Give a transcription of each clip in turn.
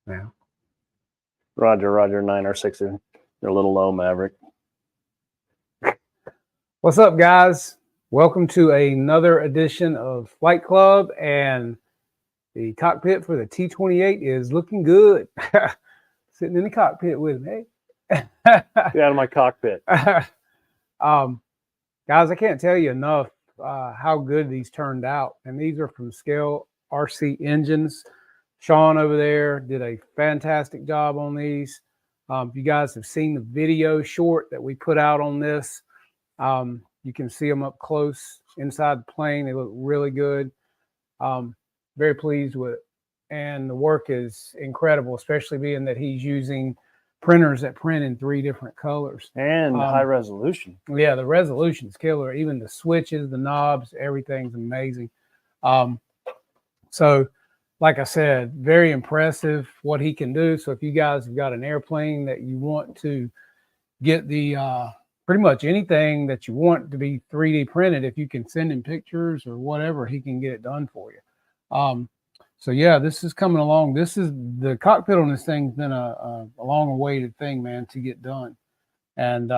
Yeah. Roger, 9R6er. They're a little low, Maverick. What's up, guys? Welcome to another edition of Flight Club, and the cockpit for the T-28 is looking good. Sitting in the cockpit with me. Get out of my cockpit. Guys, I can't tell you enough how good these turned out, and these are from Scale RC Engines. Sean over there did a fantastic job on these. If you guys have seen the video short that we put out on this, you can see them up close inside the plane. They look really good. Very pleased with it. And the work is incredible, especially being that he's using printers that print in 3 different colors. And high resolution. Yeah, the resolution's killer. Even the switches, the knobs, everything's amazing. So, like I said, very impressive what he can do. So if you guys have got an airplane that you want to get the pretty much anything that you want to be 3D printed, if you can send him pictures or whatever, he can get it done for you. So yeah, this is coming along. This is the cockpit on this thing's been a long awaited thing, man, to get done. And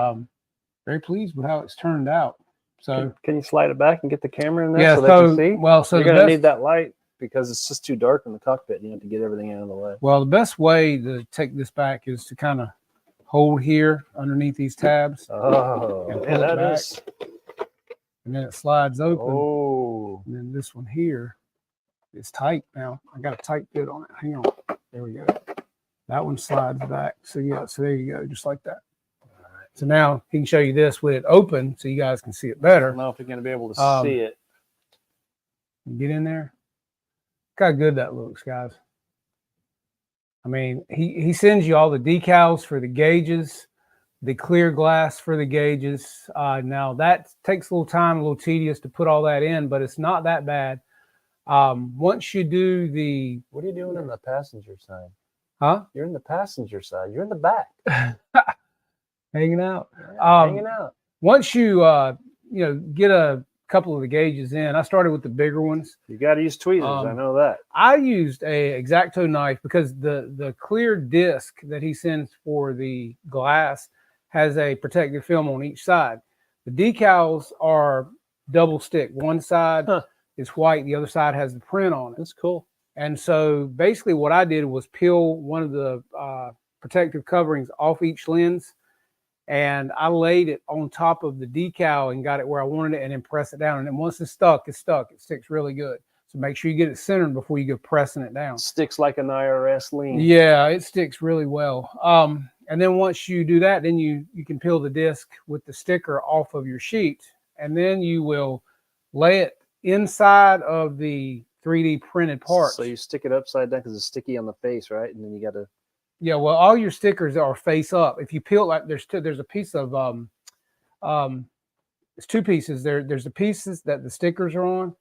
very pleased with how it's turned out. So can you slide it back and get the camera in there, yeah, so they can see? Well, so you're gonna need that light because it's just too dark in the cockpit. You have to get everything out of the way. Well, the best way to take this back is to kind of hold here underneath these tabs. Oh, and yeah, that is. And then it slides open. Oh. And then this one here is tight now. I got a tight fit on it. Hang on. There we go. That one slides back. So yeah, so there you go, just like that. All right. So now he can show you this with it open so you guys can see it better. I don't know if you're going to be able to see it. Get in there. Look how good that looks, guys. I mean, he sends you all the decals for the gauges, the clear glass for the gauges. Now that takes a little time, a little tedious to put all that in, but it's not that bad. Once you do the... What are you doing on the passenger side? Huh? You're in the passenger side. You're in the back. Hanging out. Yeah, hanging out. Once you, get a couple of the gauges in, I started with the bigger ones. You got to use tweezers. I know that. I used a X-Acto knife because the clear disc that he sends for the glass has a protective film on each side. The decals are double stick. One side is white, the other side has the print on it. That's cool. And so basically what I did was peel one of the protective coverings off each lens, and I laid it on top of the decal and got it where I wanted it, and then press it down. And then once it's stuck, it's stuck. It sticks really good. So make sure you get it centered before you go pressing it down. Sticks like an IRS lean. Yeah, it sticks really well. And then once you do that, then you can peel the disc with the sticker off of your sheet, and then you will lay it inside of the 3D printed parts. So you stick it upside down because it's sticky on the face, right? And then you got to... Yeah, well, all your stickers are face up. If you peel, like there's a piece of it's 2 pieces. There's the pieces that the stickers are on,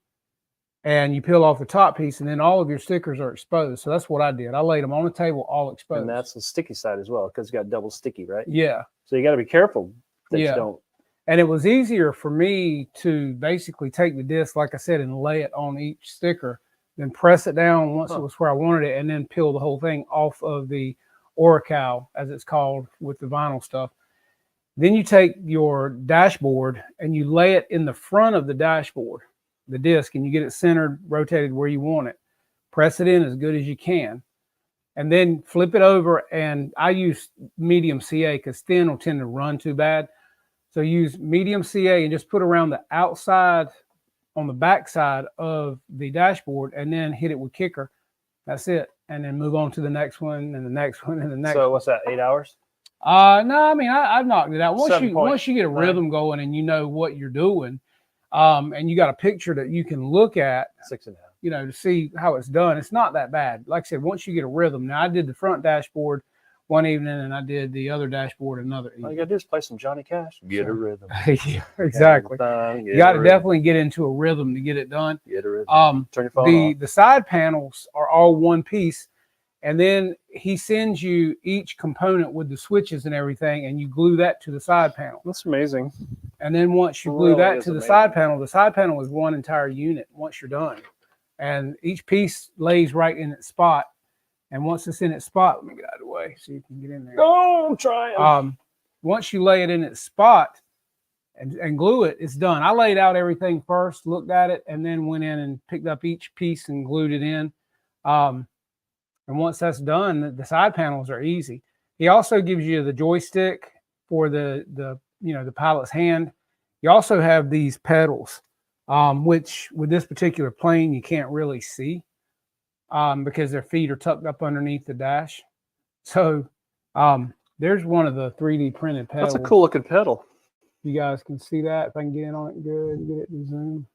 and you peel off the top piece, and then all of your stickers are exposed. So that's what I did. I laid them on the table, all exposed. And that's the sticky side as well, because it's got double sticky, right? Yeah. So you got to be careful that you don't. And it was easier for me to basically take the disc, like I said, and lay it on each sticker, then press it down once it was where I wanted it, and then peel the whole thing off of the Oracal, as it's called, with the vinyl stuff. Then you take your dashboard and you lay it in the front of the dashboard, the disc, and you get it centered, rotated where you want it. Press it in as good as you can, and then flip it over. And I use medium CA because thin will tend to run too bad. So use medium CA and just put around the outside on the back side of the dashboard, and then hit it with kicker. That's it. And then move on to the next one, and the next one, and the next one. So what's that, 8 hours? No, I mean, I've knocked it out. Once you get a rhythm going and you know what you're doing, and you got a picture that you can look at, 6.5, to see how it's done, it's not that bad. Like I said, once you get a rhythm. Now, I did the front dashboard one evening, and I did the other dashboard another evening. All you got to do is play some Johnny Cash. Get a rhythm. Yeah, exactly. You got to definitely get into a rhythm to get it done. Get a rhythm. Turn your phone off. The side panels are all one piece, and then he sends you each component with the switches and everything, and you glue that to the side panel. That's amazing. And then once you glue that to the side panel is one entire unit once you're done. And each piece lays right in its spot. And once it's in its spot, let me get out of the way so you can get in there. Oh, I'm trying. Once you lay it in its spot and glue it, it's done. I laid out everything first, looked at it, and then went in and picked up each piece and glued it in. And once that's done, the side panels are easy. He also gives you the joystick for the pilot's hand. You also have these pedals, which with this particular plane you can't really see because their feet are tucked up underneath the dash. So there's one of the 3D printed pedals. That's a cool looking pedal. You guys can see that. If I can get in on it good, get it to zoom.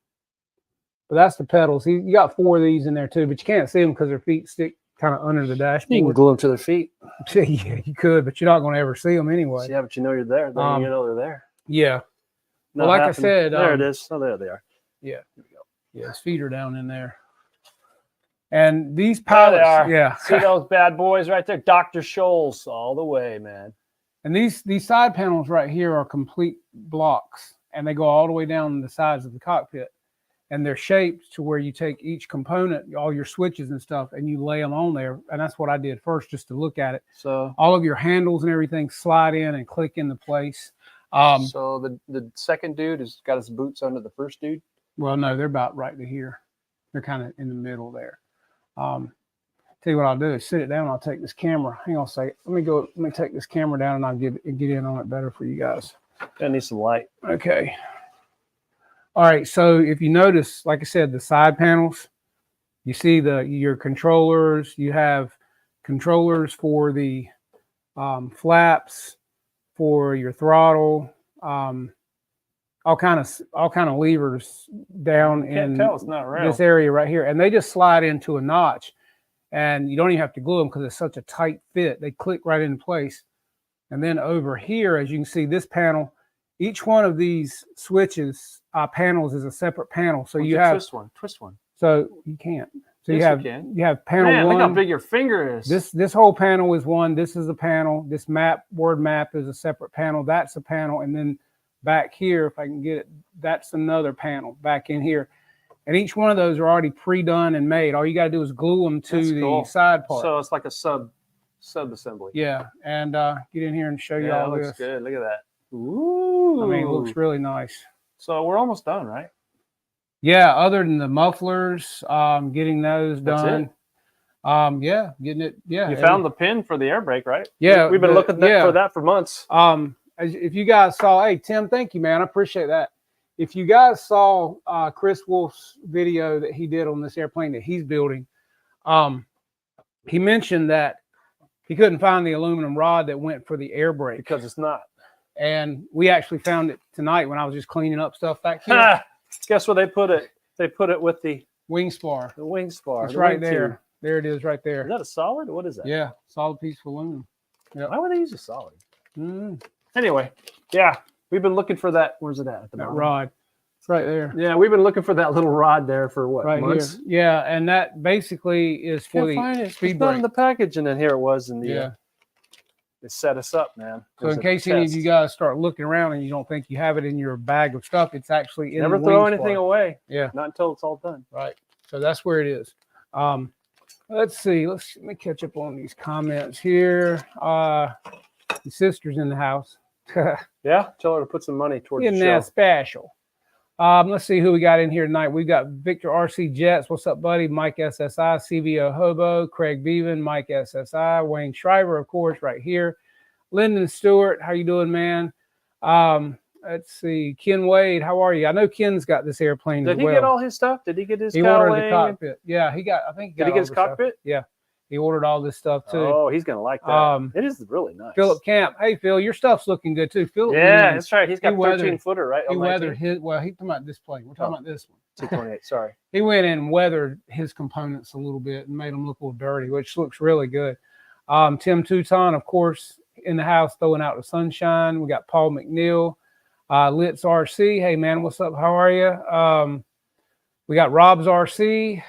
But that's the pedals. You got 4 of these in there too, but you can't see them because their feet stick kind of under the dashboard. You can glue them to their feet. Yeah, you could, but you're not going to ever see them anyway. Yeah, but you know you're there. Then you know they're there. Yeah. Well, like I said, there it is. Oh, there they are. Yeah. Here we go. Yeah, his feet are down in there. And these pilots, yeah. See those bad boys right there? Dr. Scholl's all the way, man. And these side panels right here are complete blocks, and they go all the way down the sides of the cockpit. And they're shaped to where you take each component, all your switches and stuff, and you lay them on there. And that's what I did first, just to look at it. So all of your handles and everything slide in and click into place. So the second dude has got his boots under the first dude? Well, no, they're about right to here. They're kind of in the middle there. Tell you what I'll do is sit it down. I'll take this camera. Hang on a second. Let me take this camera down and I'll get in on it better for you guys. I need some light. Okay. All right. So if you notice, like I said, the side panels, you see your controllers. You have controllers for the flaps, for your throttle, all kind of levers down in this area right here, and they just slide into a notch, and you don't even have to glue them because it's such a tight fit. They click right into place. And then over here, as you can see, this panel, each one of these switches panels is a separate panel. So you have twist one. So you can't. So yes, you have panel one. Look how big your finger is. This whole panel is one. This is a panel. This word map is a separate panel. That's a panel, and then back here, if I can get it, that's another panel back in here. And each one of those are already pre-done and made. All you got to do is glue them to the side part. So it's like a sub assembly. Yeah, and get in here and show you all this. Looks good. Look at that. Ooh. I mean, it looks really nice. So we're almost done, right? Yeah, other than the mufflers, getting those done. Yeah, getting it. Yeah. You found the pin for the air brake, right? Yeah. We've been looking for that for months. If you guys saw, hey, Tim, thank you, man. I appreciate that. If you guys saw Chris Wolf's video that he did on this airplane that he's building, he mentioned that he couldn't find the aluminum rod that went for the air brake. Because it's not. And we actually found it tonight when I was just cleaning up stuff back here. Guess where they put it? They put it with the wing spar. The wing spar. It's right there. There it is right there. Is that a solid? What is that? Yeah, solid piece of aluminum. Yep. Why would they use a solid? Anyway, yeah, we've been looking for that. Where's it at? The rod. It's right there. Yeah, we've been looking for that little rod there for what, months? Here. Yeah, and that basically is for the speed brake. Not in the package, and then here it was in the. It set us up, man. So in case any of you guys start looking around and you don't think you have it in your bag of stuff, it's actually in Never the throw wing anything spar. away. Yeah. Not until it's all done. Right. So that's where it is. Let's see. Let me catch up on these comments here. Your sister's in the house. Yeah. Tell her to put some money towards Isn't the show. that special? Let's see who we got in here tonight. We've got Victor RC Jets. What's up, buddy? Mike SSI, CVO Hobo, Craig Bevan, Mike SSI, Wayne Shriver, of course, right here. Lyndon Stewart, how you doing, man? Let's see. Ken Wade, how are you? I know Ken's got this airplane as well. Did he get all his stuff? Did he get his He ordered the cockpit. Yeah, he got, I think he got Did he get his cockpit? Yeah. He ordered all this stuff too. Oh, he's gonna like that. It is really nice. Philip Camp, hey Phil, your stuff's looking good too. Philip, yeah, that's right. He's got 13-footer, right? He weathered his. Well, he's talking about this plane. We're talking about this one. T-28. Sorry. He went in and weathered his components a little bit and made them look a little dirty, which looks really good. Tim Touton, of course, in the house throwing out the sunshine. We got Paul McNeil, Litz RC. Hey man, what's up? How are you? We got Rob's RC.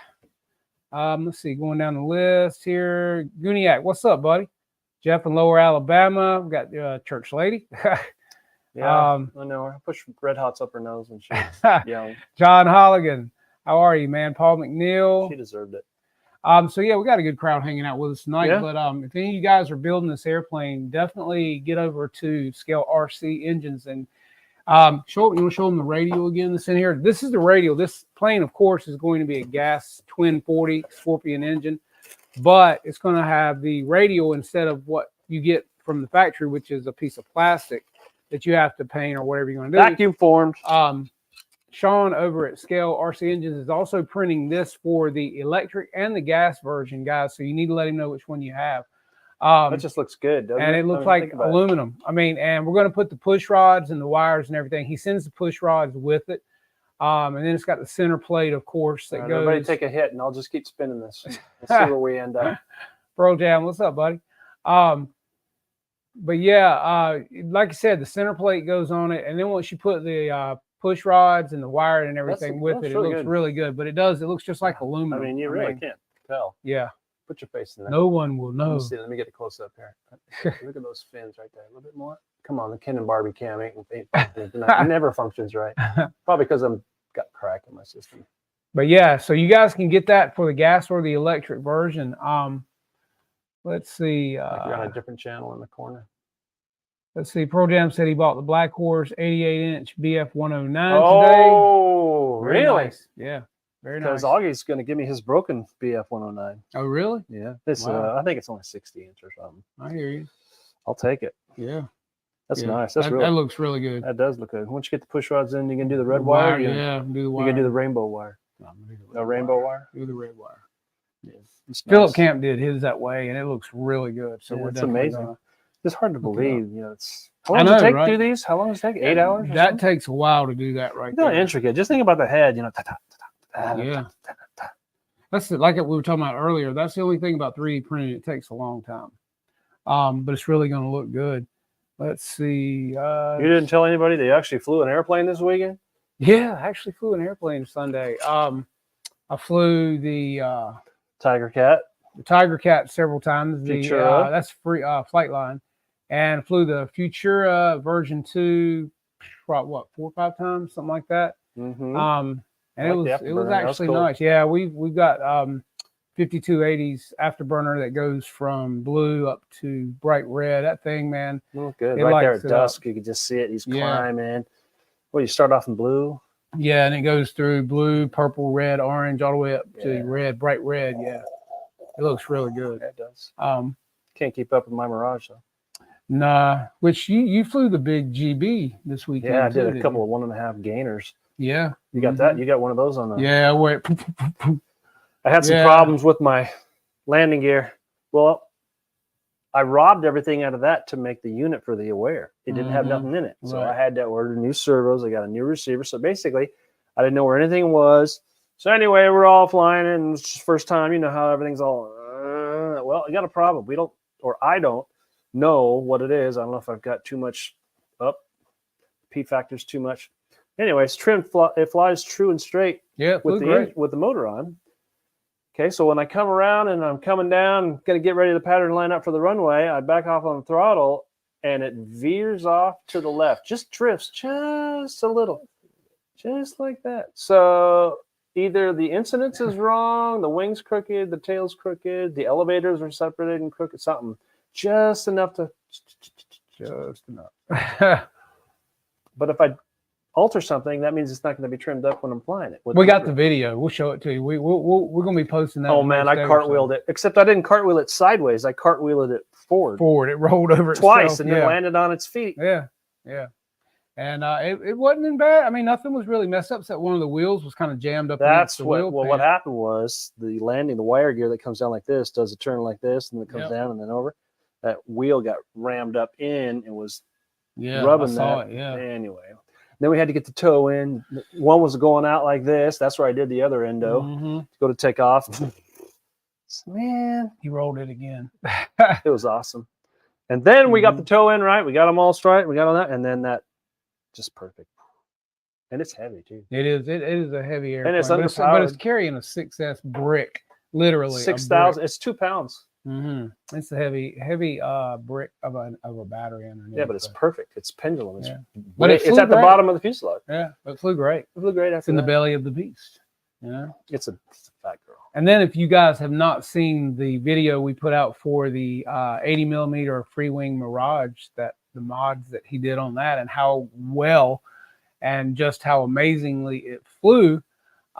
Let's see, going down the list here. Guniak, what's up, buddy? Jeff in Lower Alabama. We got Church Lady. Yeah, I know. I pushed Red Hots up her nose when she was young. John Holligan, how are you, man? Paul McNeil. She deserved it. So yeah, we got a good crowd hanging out with us tonight. Yeah. But if any of you guys are building this airplane, definitely get over to Scale RC Engines and you want to show them the radio again that's in here. This is the radio. This plane, of course, is going to be a gas twin 40 Scorpion engine, but it's going to have the radio instead of what you get from the factory, which is a piece of plastic that you have to paint or whatever you're going to do. Vacuum formed. Sean over at Scale RC Engines is also printing this for the electric and the gas version, guys. So you need to let him know which one you have. That just looks good, doesn't and it looks like aluminum. I mean, and we're going to put the push rods and the wires and everything. He sends the push rods with it. And then it's got the center plate, of course, that goes. Everybody take a hit, and I'll just keep spinning this. Let's see where we end up. Bro Jam, what's up, buddy? But yeah, like I said, the center plate goes on it. And then once you put the push rods and the wire and everything with it, it looks really good. But it looks just like aluminum. I mean, you really can't tell. Yeah. Put your face in there. No one will know. Let me get a close up here. Look at those fins right there. A little bit more. Come on, the Ken and Barbie cam it never functions right. Probably because I'm got crack in my system. But yeah, so you guys can get that for the gas or the electric version. Let's see. Like you're on a different channel in the corner. Let's see. Pro Jam said he bought the Black Horse 88-inch BF 109 today. Oh, really? Nice. Yeah. Very nice. Because Augie's going to give me his broken BF 109. Oh, really? Yeah. This I think it's only 60 inch or something. I hear you. I'll take it. Yeah. That's nice. That looks really good. That does look good. Once you get the push rods in, you can do the red wire. Do the wire. You can do the rainbow wire. No rainbow wire? Do the red wire. Yeah. Philip Camp did his that way, and it looks really good. So it's amazing. It's hard to believe. It's how long does it take to do these? How long does it take? 8 hours? That takes a while to do that right there. Intricate. Just think about the head, Yeah. That's like we were talking about earlier. That's the only thing about 3D printing. It takes a long time. But it's really going to look good. Let's see. You didn't tell anybody they actually flew an airplane this weekend? Yeah, I actually flew an airplane Sunday. I flew the Tiger Cat. The Tiger Cat several times. Futura. That's free flight line. And flew the Futura version 2, what, 4 or 5 times, something like that. Mm-hmm. And it was actually nice. Yeah, we've got 5280s afterburner that goes from blue up to bright red. That thing, man. Oh, good. Right there at dusk, you can just see it. He's climbing. Well, you start off in blue. Yeah, and it goes through blue, purple, red, orange, all the way up to red, bright red. Yeah, it looks really good. Yeah, it does. Can't keep up with my Mirage though. Nah, which you flew the big GB this weekend. Yeah, I did a couple of 1.5 gainers. Yeah, you got that. You got one of those on the. Yeah, I went. I had some problems with my landing gear. Well, I robbed everything out of that to make the unit for the Aware. It didn't have nothing in it. So I had to order new servos. I got a new receiver. So basically, I didn't know where anything was. So anyway, we're all flying and it's the first time, you know how everything's all, well, I got a problem. I don't know what it is. I don't know if I've got too much up. P factor's too much. Anyways, it flies true and straight with the motor on. Okay, so when I come around and I'm coming down, going to get ready to pattern line up for the runway, I back off on the throttle and it veers off to the left. Just drifts just a little. Just like that. So either the incidence is wrong, the wing's crooked, the tail's crooked, the elevators are separated and crooked, something. Just enough to... Just enough. But if I alter something, that means it's not going to be trimmed up when I'm flying it. We got the video. We'll show it to you. We're going to be posting that. Oh, man, I cartwheeled it. Except I didn't cartwheel it sideways. I cartwheeled it forward. It rolled over twice itself. And then landed on its feet. Yeah. And it wasn't in bad. I mean, nothing was really messed up except one of the wheels was kind of jammed up. That's what happened was the wire gear that comes down like this does a turn like this and then it comes down and then over. That wheel got rammed up in and was rubbing that. Anyway, then we had to get the toe in. One was going out like this. That's where I did the other endo to go to take off. Man, he rolled it again. It was awesome. And then we got the toe in right. We got them all straight. We got all that, and then that just perfect. And it's heavy too. It is. It is a heavy airplane. And it's but it's carrying a 6S brick, literally 6,000. It's 2 pounds. It's a heavy brick of a battery underneath. Yeah, but it's perfect. It's pendulum. But it's at the bottom of the fuselage. Yeah, but it flew great. It flew great. It's in the belly of the beast. It's a fat girl. And then if you guys have not seen the video we put out for the 80 millimeter free wing Mirage, that the mods that he did on that and how well and just how amazingly it flew.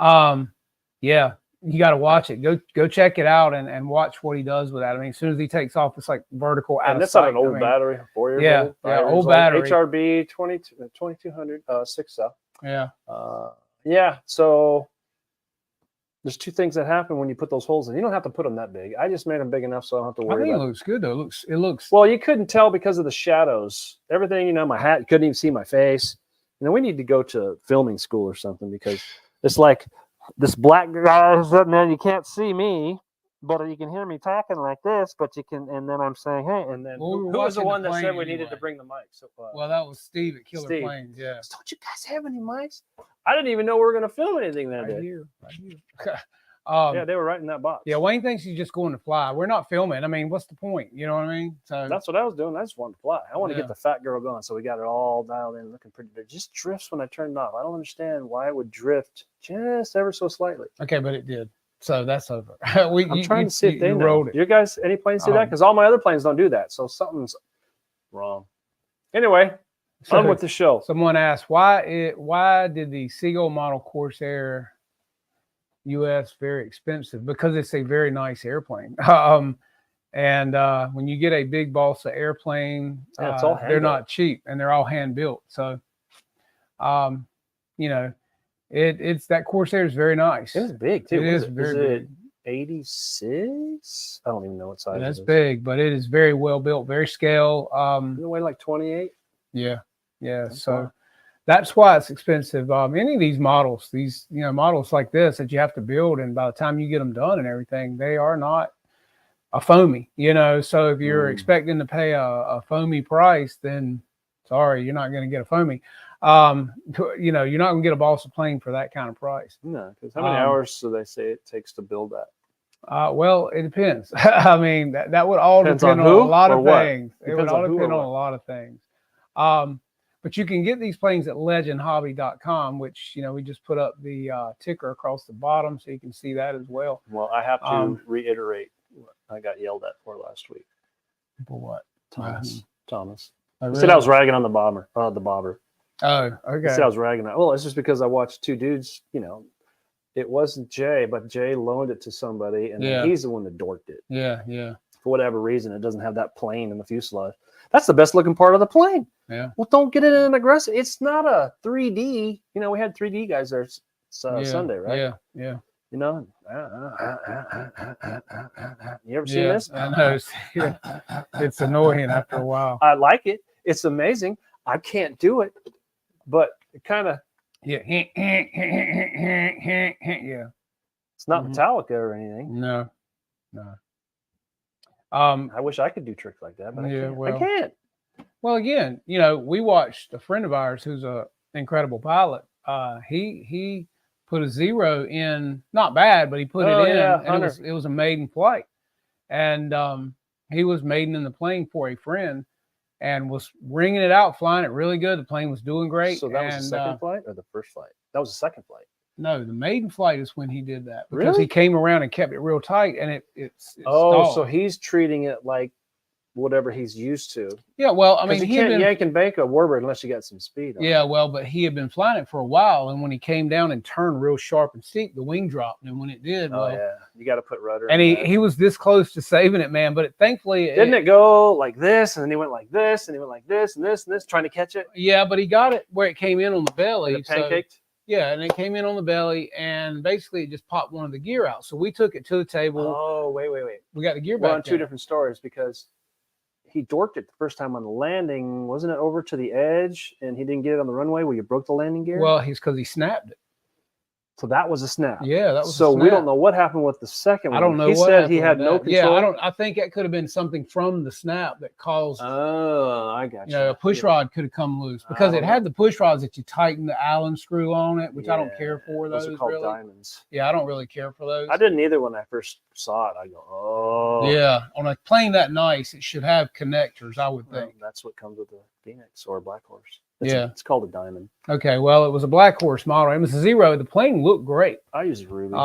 Yeah, you got to watch it. Go check it out and watch what he does with that. I mean, as soon as he takes off, it's like vertical out And of that's sight. on an old battery, 4 years yeah, old. Yeah, old battery. HRB 2200 6 cell. Yeah. Yeah. So there's two things that happen when you put those holes in. You don't have to put them that big. I just made them big enough so I don't have to worry I think about it looks good though. It looks. Well, you couldn't tell because of the shadows. Everything, you know, my hat, you couldn't even see my face. You know, we need to go to filming school or something because it's like this black guy is sitting there. You can't see me, but you can hear me talking like this. But you can, and then I'm saying, hey, and then who was the one that said we needed to bring the mics? So, well, that was Steve at Killer Planes. Yeah. Don't you guys have any mics? I didn't even know we were going to film anything that day. Right here. Yeah, they were right in that box. Yeah, Wayne thinks he's just going to fly. We're not filming. I mean, what's the point? You know what I mean? So that's what I was doing. I just wanted to fly. I want to get the fat girl going. So we got it all dialed in, looking pretty good. It just drifts when I turned it off. I don't understand why it would drift just ever so slightly. Okay, but it did. So that's over. I'm trying to see if they know. You guys, any planes do that? Because all my other planes don't do that. So something's wrong. Anyway, on with the show. Someone asked, why did the Seagull model Corsair US very expensive? Because it's a very nice airplane. And when you get a big balsa airplane, they're not cheap and they're all hand built. So, you know, it's that Corsair is very nice. It's big too. It is very big. 86? I don't even know what size. That's big, but it is very well built, very scale. It weigh like 28. Yeah. So that's why it's expensive. Any of these models, models like this that you have to build, and by the time you get them done and everything, they are not a foamy. So if you're expecting to pay a foamy price, then sorry, you're not going to get a foamy. You're not going to get a balsa plane for that kind of price. No, because how many hours do they say it takes to build that? Well, it depends. I mean, that would all depend on a lot of things. It would all depend on a lot of things. But you can get these planes at legendhobby.com, which, we just put up the ticker across the bottom so you can see that as well. Well, I have to reiterate what I got yelled at for last week. For what? Thomas. Oh, really? He said I was ragging on the bobber. Oh, okay. He said I was ragging on. Well, it's just because I watched two dudes, it wasn't Jay, but Jay loaned it to somebody, and he's the one that dorked it. Yeah. For whatever reason, it doesn't have that plane in the fuselage. That's the best looking part of the plane. Yeah. Well, don't get it in an aggressive. It's not a 3D. We had 3D guys there Sunday, right? Yeah. You ever seen this? I know. It's annoying after a while. I like it. It's amazing. I can't do it, but it kind of. Yeah. It's not Metallica or anything. No. I wish I could do tricks like that, but I can't. Well, again, we watched a friend of ours who's an incredible pilot. He put a 0 in, not bad, but he put it in, and it was a maiden flight, and he was maiden in the plane for a friend, and was ringing it out, flying it really good. The plane was doing great. So that was the second flight or the first flight? That was the second flight. No, the maiden flight is when he did that, because he came around and kept it real tight, and it's stalled. So he's treating it like whatever he's used to. Yeah, well, I mean, you can't yank and bank a warbird unless you got some speed on it. Well, but he had been flying it for a while, and when he came down and turned real sharp and steep, the wing dropped, and when it did, you got to put rudder. And he was this close to saving it, man. But thankfully, didn't it go like this, and then he went like this, and he went like this, and this, and this, trying to catch it? Yeah, but he got it where it came in on the belly. Like pancaked. Yeah, and it came in on the belly, and basically it just popped one of the gear out. So we took it to the table. Oh, wait. We got the gear back. We're on two different stories, because he dorked it the first time on the landing. Wasn't it over to the edge, and he didn't get it on the runway where you broke the landing gear? Well, because he snapped it. So that was a snap. Yeah, that was. So we don't know what happened with the second one. I don't know. He said he had no control. Yeah, I think that could have been something from the snap that caused. Oh, I got you. A push rod could have come loose, because it had the push rods that you tighten the Allen screw on it, which I don't care for. Those are called really. Diamonds. Yeah, I don't really care for those. I didn't either when I first saw it. I go, oh. Yeah, on a plane that nice, it should have connectors, I would think. That's what comes with a Phoenix or a Black Horse. It's called a Diamond. Okay, well, it was a Black Horse model. It was a 0. The plane looked great. I use a Ruby.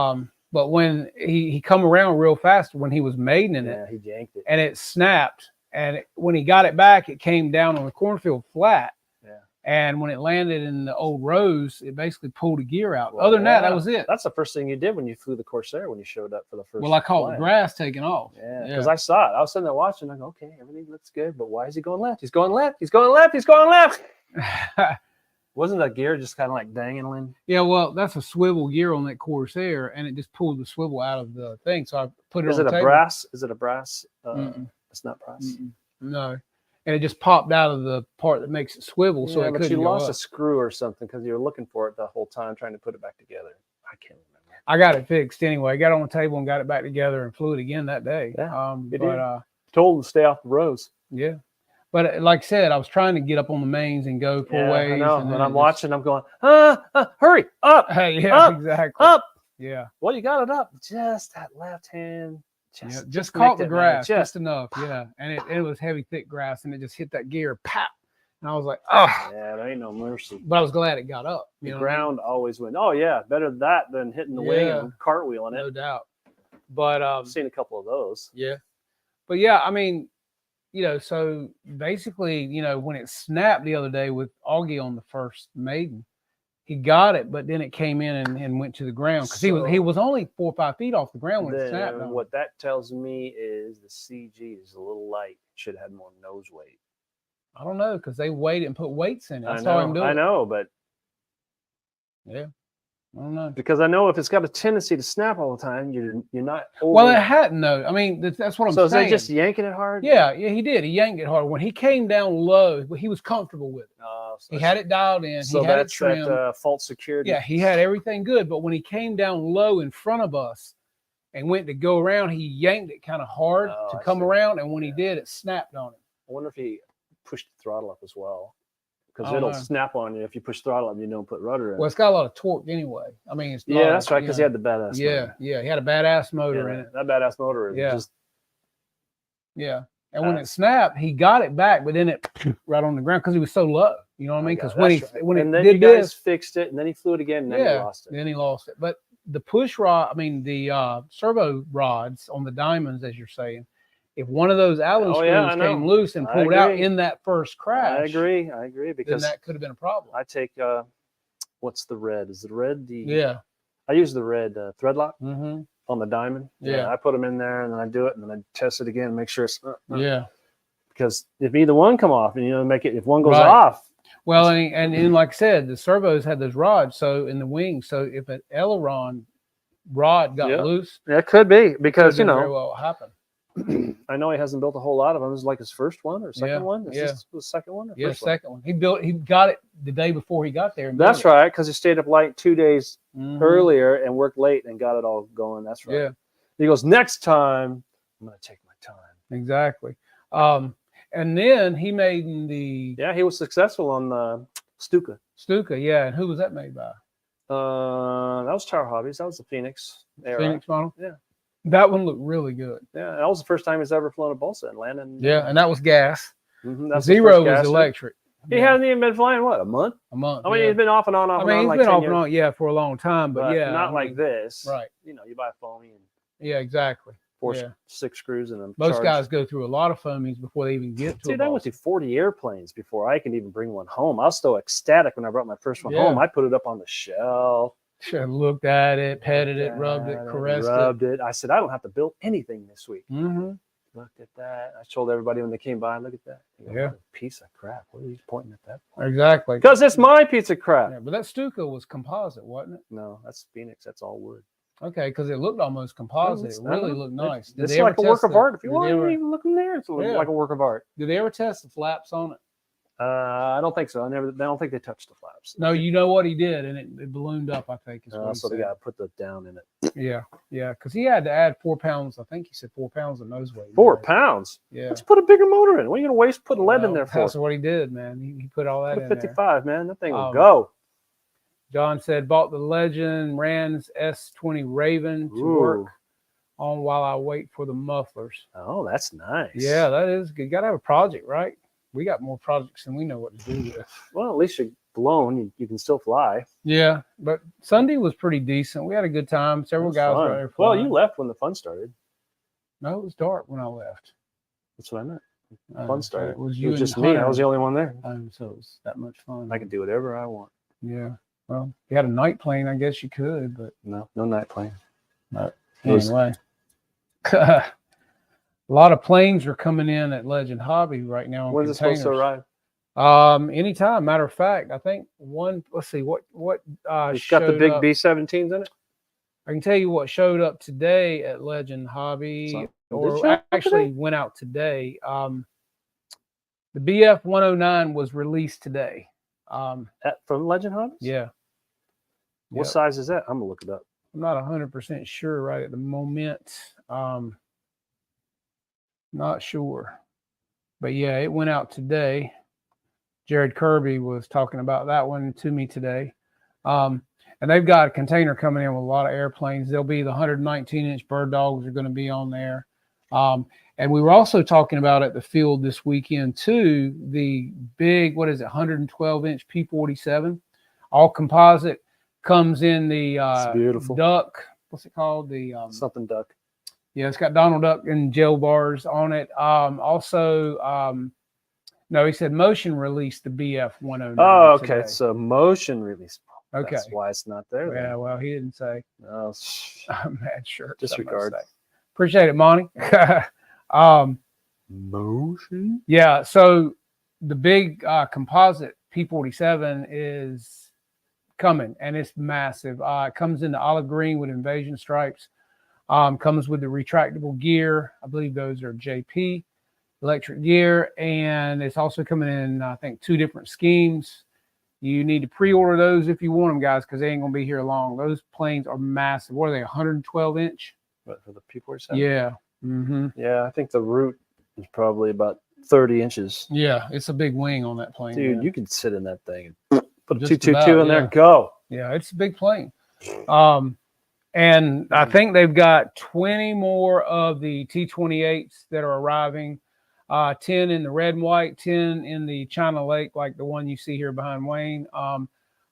But when he come around real fast when he was maidening it, he yanked it, and it snapped. And when he got it back, it came down on the cornfield flat. Yeah. And when it landed in the old rows, it basically pulled a gear out. Well, Other than that was it. That's the first thing you did when you flew the Corsair, when you showed up for the first. Well, I caught flight. the grass taking off. Yeah, because I saw it. I was sitting there watching. I go, okay, everything looks good, but why is he going left? He's going left. He's going left. He's going left. Wasn't that gear just kind of like dangling? Yeah, well, that's a swivel gear on that Corsair, and it just pulled the swivel out of the thing. So I put it on the table. Brass? Is it a brass? It's not brass. No. And it just popped out of the part that makes it swivel. So but you lost a screw or something because you were looking for it the whole time trying to put it back together. I can't remember. I got it fixed anyway. Got it on the table and got it back together and flew it again that day. Yeah, told him to stay off the rows. Yeah. But like I said, I was trying to get up on the mains and go for ways. I know. And I'm watching. I'm going, hurry up. Hey, yeah, up, exactly. Up. Yeah. Well, you got it up. Just that left hand. Just caught the grass just enough. Yeah. And it was heavy, thick grass, and it just hit that gear. Pop. And I was like, oh. Yeah, there ain't no mercy. But I was glad it got up. The ground always went, oh, yeah, better than that than hitting the wing and cartwheeling it. No doubt. But I've seen a couple of those. Yeah. But yeah, I mean, so basically, when it snapped the other day with Augie on the first maiden, he got it, but then it came in and went to the ground because he was only 4 or 5 feet off the ground when it snapped. What that tells me is the CG is a little light. Should have had more nose weight. I don't know because they weighed it and put weights in it. I saw him do it. I know, but yeah. I don't know. Because I know if it's got a tendency to snap all the time, you're not. Well, it hadn't though. I mean, that's what I'm saying. So is they just yanking it hard? Yeah, he did. He yanked it hard. When he came down low, he was comfortable with it. He had it dialed in. So he had that's it trimmed. that false security. Yeah, he had everything good. But when he came down low in front of us and went to go around, he yanked it kind of hard to come around. And when he did, it snapped on him. I wonder if he pushed the throttle up as well. Because it'll snap on you if you push throttle up and you don't put rudder in. Well, it's got a lot of torque anyway. I mean, it's that's right, because he had the badass motor. Yeah, he had a badass motor in it. That badass motor is just... Yeah, and when it snapped, he got it back, but then it right on the ground because he was so low. You know what I mean? Because when then you guys fixed it, and then he flew it again, and then he lost it. Then he lost it. But the push rod, the servo rods on the diamonds, as you're saying, if one of those Allen screws came loose and pulled out in that first crash, I agree because then that could have been a problem. I take what's the red? Is the red the? Yeah, I use the red threadlock on the diamond. Yeah, I put them in there and then I do it and then I test it again and make sure it's because if either one come off and make it if one goes off. Well, and like I said, the servos had those rods so in the wings. So if an aileron rod got loose, it could be because very well happen. I know he hasn't built a whole lot of them. It was like his first one or second one. Is this the second one? Or first second one. He got it the day before he got there. That's right, because he stayed up late 2 days earlier and worked late and got it all going. That's right. Yeah. He goes, next time I'm going to take my time. Exactly. And then he made the. Yeah, he was successful on the Stuka. Stuka, yeah. And who was that made by? That was Tower Hobbies. That was the Phoenix era. Phoenix model. Yeah. That one looked really good. Yeah, that was the first time he's ever flown a Balsa and landing. Yeah, and that was gas. Zero was electric. He hasn't even been flying a month? A month. I mean, he's been off and on, he's been off and on, for a long time, but not like this. Right. You buy a foamy and exactly. 6 screws in them. Most guys go through a lot of foamies before they even get to. Dude, I went through 40 airplanes before I can even bring one home. I was so ecstatic when I brought my first one home. I put it up on the shelf. Looked at it, petted it, rubbed it, caressed it. I said, I don't have to build anything this week. Looked at that. I told everybody when they came by, look at that. What a piece of crap. What are you pointing at that for? Exactly. Because it's my piece of crap. Yeah, but that Stuka was composite, wasn't it? No, that's Phoenix. That's all wood. Okay, because it looked almost composite. It really looked nice. It's like a work of art. If you want to even look in there, it's like a work of art. Did they ever test the flaps on it? I don't think so. I don't think they touched the flaps. No, you know what he did, and it ballooned up, I think. So they got to put the down in it. Yeah, because he had to add 4 pounds. I think he said 4 pounds of nose weight. 4 pounds? Yeah. Let's put a bigger motor in. What are you going to waste putting lead in there for? That's what he did, man. He put all that in 55, man. That thing will go. John said, bought the Legend Rand's S20 Raven to work on while I wait for the mufflers. Oh, that's nice. Yeah, that is good. You got to have a project, right? We got more projects than we know what to do with. Well, at least you blown, you can still fly. Yeah, but Sunday was pretty decent. We had a good time. Several guys were there Well, flying. you left when the fun started. No, it was dark when I left. That's what I meant. Fun started. It was It you was and just me. I Hunter. was the only one there. So it was that much fun. I can do whatever I want. Yeah. Well, if you had a night plane, I guess you could, but No night plane. no. Anyway. A lot of planes are coming in at Legend Hobby right now. When's it supposed to arrive? Anytime. Matter of fact, I think one. Let's see what It's got the big B-17s in it. I can tell you what showed up today at Legend Hobby, or actually went out today. The BF-109 was released today. From Legend Hobby? Yeah. What size is that? I'm gonna look it up. I'm not 100% sure right at the moment. Not sure, but yeah, it went out today. Jared Kirby was talking about that one to me today. And they've got a container coming in with a lot of airplanes. There'll be the 119-inch bird dogs are going to be on there. And we were also talking about at the field this weekend too, the big, 112-inch P-47, all composite, comes in the beautiful duck. What's it called? The something duck. Yeah, it's got Donald Duck and gel bars on it. No, he said Motion released the BF-109. Oh, okay. Today. It's a Motion release. Okay. That's why it's not there. Yeah, well, he didn't say. No. I'm mad shirt. Disregard. Appreciate it, Monty. Motion? Yeah, so the big composite P-47 is coming, and it's massive. It comes in the olive green with invasion stripes. Comes with the retractable gear. I believe those are JP electric gear, and it's also coming in, I think, 2 different schemes. You need to pre-order those if you want them, guys, because they ain't gonna be here long. Those planes are massive. What are they? 112-inch? What, for the P-47? Yeah. Mm-hmm. Yeah, I think the root is probably about 30 inches. Yeah, it's a big wing on that plane. Dude, man. you could sit in that thing and put a Just 222 in there and go. Yeah, it's a big plane. And I think they've got 20 more of the T-28s that are arriving. 10 in the red and white, 10 in the China Lake, like the one you see here behind Wayne.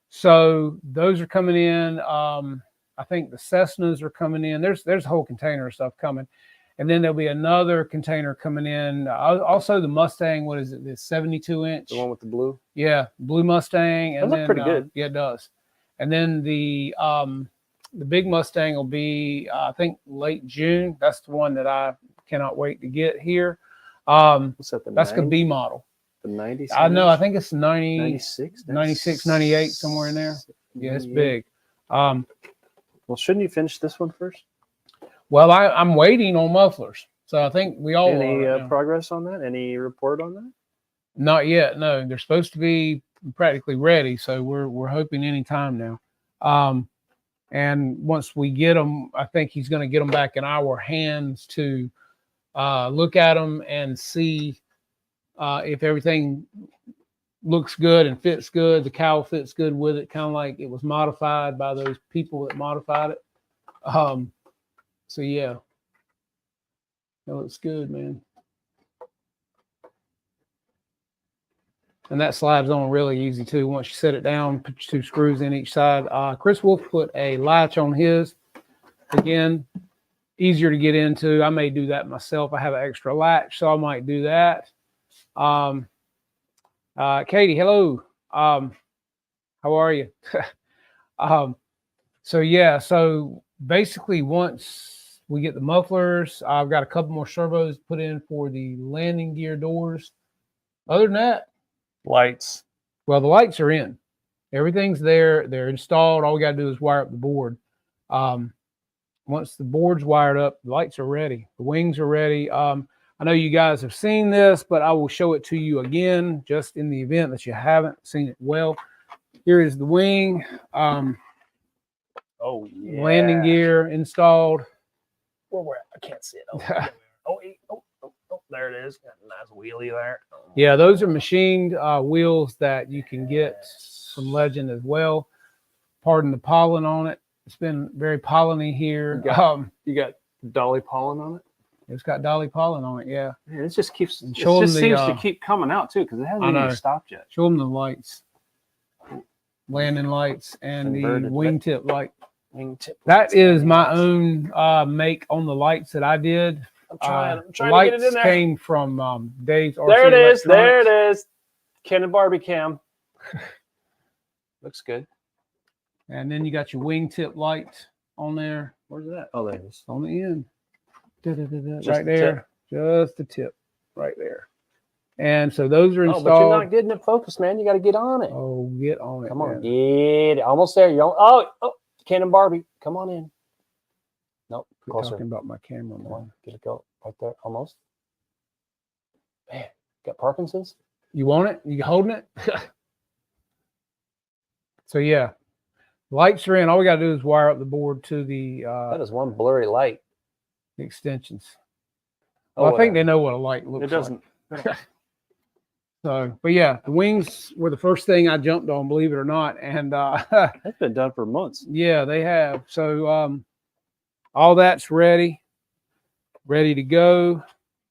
So those are coming in. I think the Cessnas are coming in. There's a whole container of stuff coming. And then there'll be another container coming in. Also the Mustang, what is it? The 72-inch? The one with the blue? Yeah, blue Mustang. And that looks pretty good. Yeah, it does. And then the big Mustang will be, I think, late June. That's the one that I cannot wait to get here. What's that? That's the B model. The 90s? I know. I think it's 96, 98, somewhere in there. Yeah, it's big. Well, shouldn't you finish this one first? Well, I'm waiting on mufflers, so I think we all Any are. progress on that? Any report on that? Not yet. No, they're supposed to be practically ready, so we're hoping any time now. And once we get them, I think he's going to get them back in our hands to look at them and see if everything looks good and fits good. The cowl fits good with it, kind of like it was modified by those people that modified it. So yeah, that looks good, man. And that slides on really easy too. Once you set it down, put your 2 screws in each side. Chris Wolf put a latch on his. Again, easier to get into. I may do that myself. I have an extra latch, so I might do that. Katie, hello. How are you? So yeah, so basically once we get the mufflers, I've got a couple more servos put in for the landing gear doors. Other than that, Lights. well, the lights are in. Everything's there. They're installed. All we got to do is wire up the board. Once the board's wired up, the lights are ready. The wings are ready. I know you guys have seen this, but I will show it to you again, just in the event that you haven't seen it well. Here is the wing. Oh, yeah. Landing gear installed. Where? I can't see it. Oh, there it is. Got a nice wheelie there. Yeah, those are machined wheels that you can get from Legend as well. Pardon the pollen on it. It's been very polleny here. You got dolly pollen on it? It's got dolly pollen on it, yeah. Man, it just keeps. It Show just them seems to keep coming out too, because it hasn't even stopped yet. Show them the lights. landing lights and the Inverted wingtip light. Wingtip That lights, is landing my lights. own make on the lights that I did. I'm trying The to get lights it in there. came from Dave's RC There it is. There Electronics. it is. Canon Barbie cam. Looks good. And then you got your wingtip light on there. Where's that? Oh, there it is. On the end. Just Right the there. Just the tip. Right there. And so those are Oh, installed. but you're not getting it focused, man. You got to get on it. Oh, get on it. Come on, man. get it. Almost there. Oh, Canon Barbie. Come on in. Nope. Quit Closer. talking about my camera, Come on. man. Get it go. Right there. Almost. Man, got Parkinson's? You want it? You holding it? So yeah, lights are in. All we got to do is wire up the board to the That is one blurry light. extensions. Oh, Well, I think they know what a light looks It doesn't. like. So, but yeah, the wings were the first thing I jumped on, believe it or not. And That's been done for months. yeah, they have. So all that's ready to go,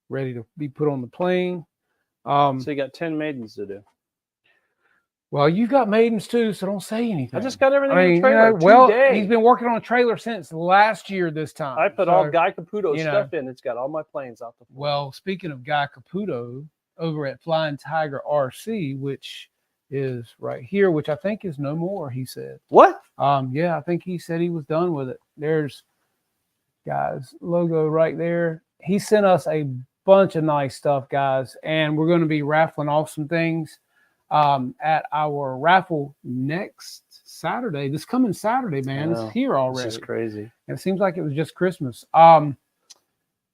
ready to be put on the plane. So you got 10 maidens to do. Well, you've got maidens too, so don't say anything. I just got everything I in mean, the trailer well, today. he's been working on a trailer since last year this time. I put So, all Guy Caputo you know. stuff in. It's got all my planes off the floor. Well, speaking of Guy Caputo, over at Flying Tiger RC, which is right here, which I think is no more, he said. What? Yeah, I think he said he was done with it. There's Guy's logo right there. He sent us a bunch of nice stuff, guys, and we're going to be raffling off some things at our raffle next Saturday. This coming Saturday, man. It's here already. This is crazy. And it seems like it was just Christmas.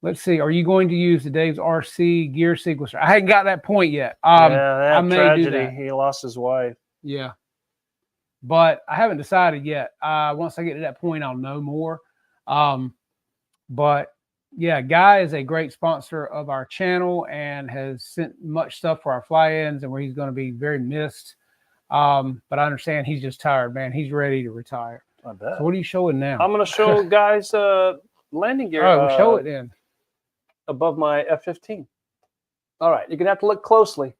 Let's see. Are you going to use the Dave's RC gear sequencer? I hadn't got that point yet. Yeah, that I may tragedy. do that. He lost his wife. Yeah. But I haven't decided yet. Once I get to that point, I'll know more. But yeah, Guy is a great sponsor of our channel and has sent much stuff for our fly-ins and where he's going to be very missed. But I understand he's just tired, man. He's ready to retire. I bet. So what are you showing now? I'm going to show guys landing gear. Oh, well, show it then. Above my F-15. All right, you're going to have to look closely.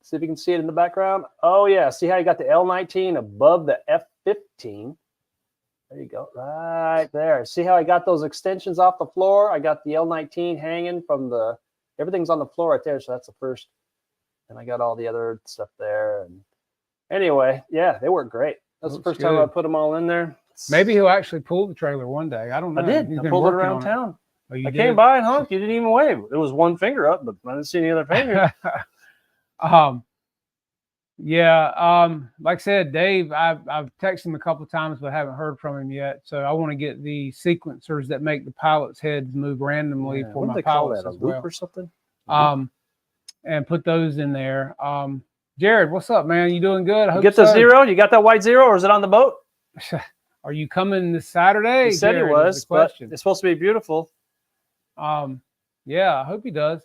See if you can see it in the background. Oh, yeah. See how you got the L-19 above the F-15? There you go. Right there. See how I got those extensions off the floor? I got the L-19 hanging from the... Everything's on the floor right there, so that's the first. And I got all the other stuff there. And anyway, yeah, they work great. That's the first time I put them all in there. Maybe he'll actually pull the trailer one day. I don't know. I did. I pulled it around town. Oh, you I did? came by and honked. You didn't even wave. It was one finger up, but I didn't see any other fingers. Yeah. Like I said, Dave, I've texted him a couple of times, but haven't heard from him yet. So I want to get the sequencers that make the pilots' heads move randomly for my pilots as well. Loop or something? And put those in there. Jared, what's up, man? You doing good? I hope Get the zero? You got that white zero, or is it on the boat? Are you coming this Saturday? He said Jared, he was, but question. it's supposed to be beautiful. Yeah, I hope he does.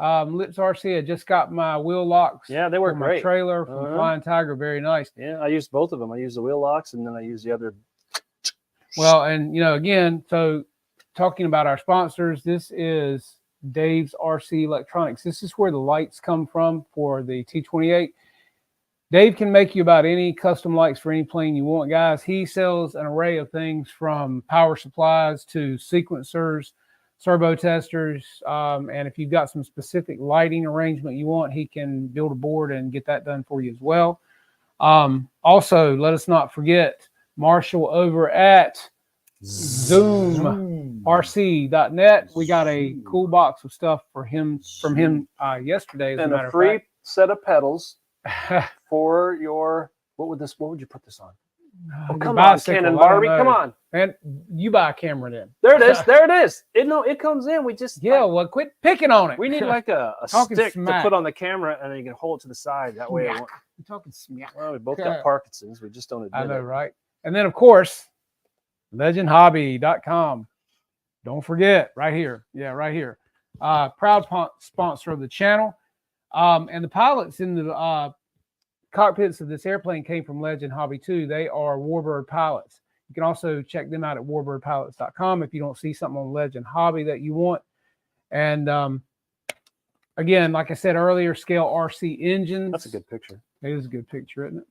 Lips RC, I just got my wheel locks. Yeah, they work for my great. Trailer from Flying Tiger, very nice. Yeah, I used both of them. I used the wheel locks, and then I used the other. Well, and again, so talking about our sponsors, this is Dave's RC Electronics. This is where the lights come from for the T-28. Dave can make you about any custom lights for any plane you want, guys. He sells an array of things from power supplies to sequencers, servo testers, and if you've got some specific lighting arrangement you want, he can build a board and get that done for you as well. Also, let us not forget Marshall over at zoomrc.net. We got a cool box of stuff for him from him yesterday, as and a matter a free of set of pedals for your what would you put this on? Oh, come on, Canon Barbie, come on. And you buy a camera then. There it is. There it is. It comes in. We just well, quit picking on it. We need like a stick to put on the camera, and then you can hold it to the side. That way, I'm talking smack. Well, we both got Parkinson's. We just don't admit I know, it. right? And then, of course, legendhobby.com. Don't forget, right here. Yeah, right here. Proud sponsor of the channel. And the pilots in the cockpits of this airplane came from Legend Hobby too. They are Warbird pilots. You can also check them out at warbirdpilots.com if you don't see something on Legend Hobby that you want. And again, like I said earlier, scale RC engines. That's a good picture. It is a good picture, isn't it?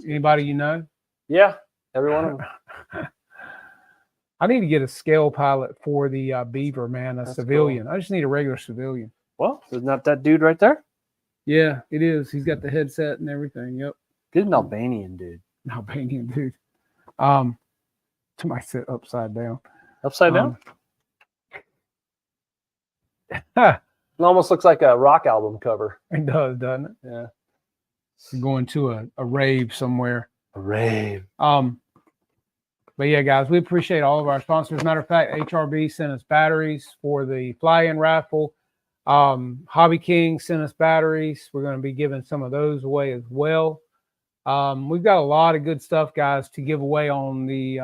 Anybody you know? Yeah, every one of them. I need to get a scale pilot for the Beaver, man, a That's civilian. I just need a regular civilian. Well, isn't that dude right there? Yeah, it is. He's got the headset and everything. Yep. Get an Albanian dude. An Albanian dude. Somebody sit upside down. Upside down? It It almost looks like a rock album cover. does, doesn't it? Yeah. You're going to a rave somewhere. A rave. But yeah, guys, we appreciate all of our sponsors. Matter of fact, HRB sent us batteries for the fly-in raffle. Hobby King sent us batteries. We're going to be giving some of those away as well. We've got a lot of good stuff, guys, to give away on the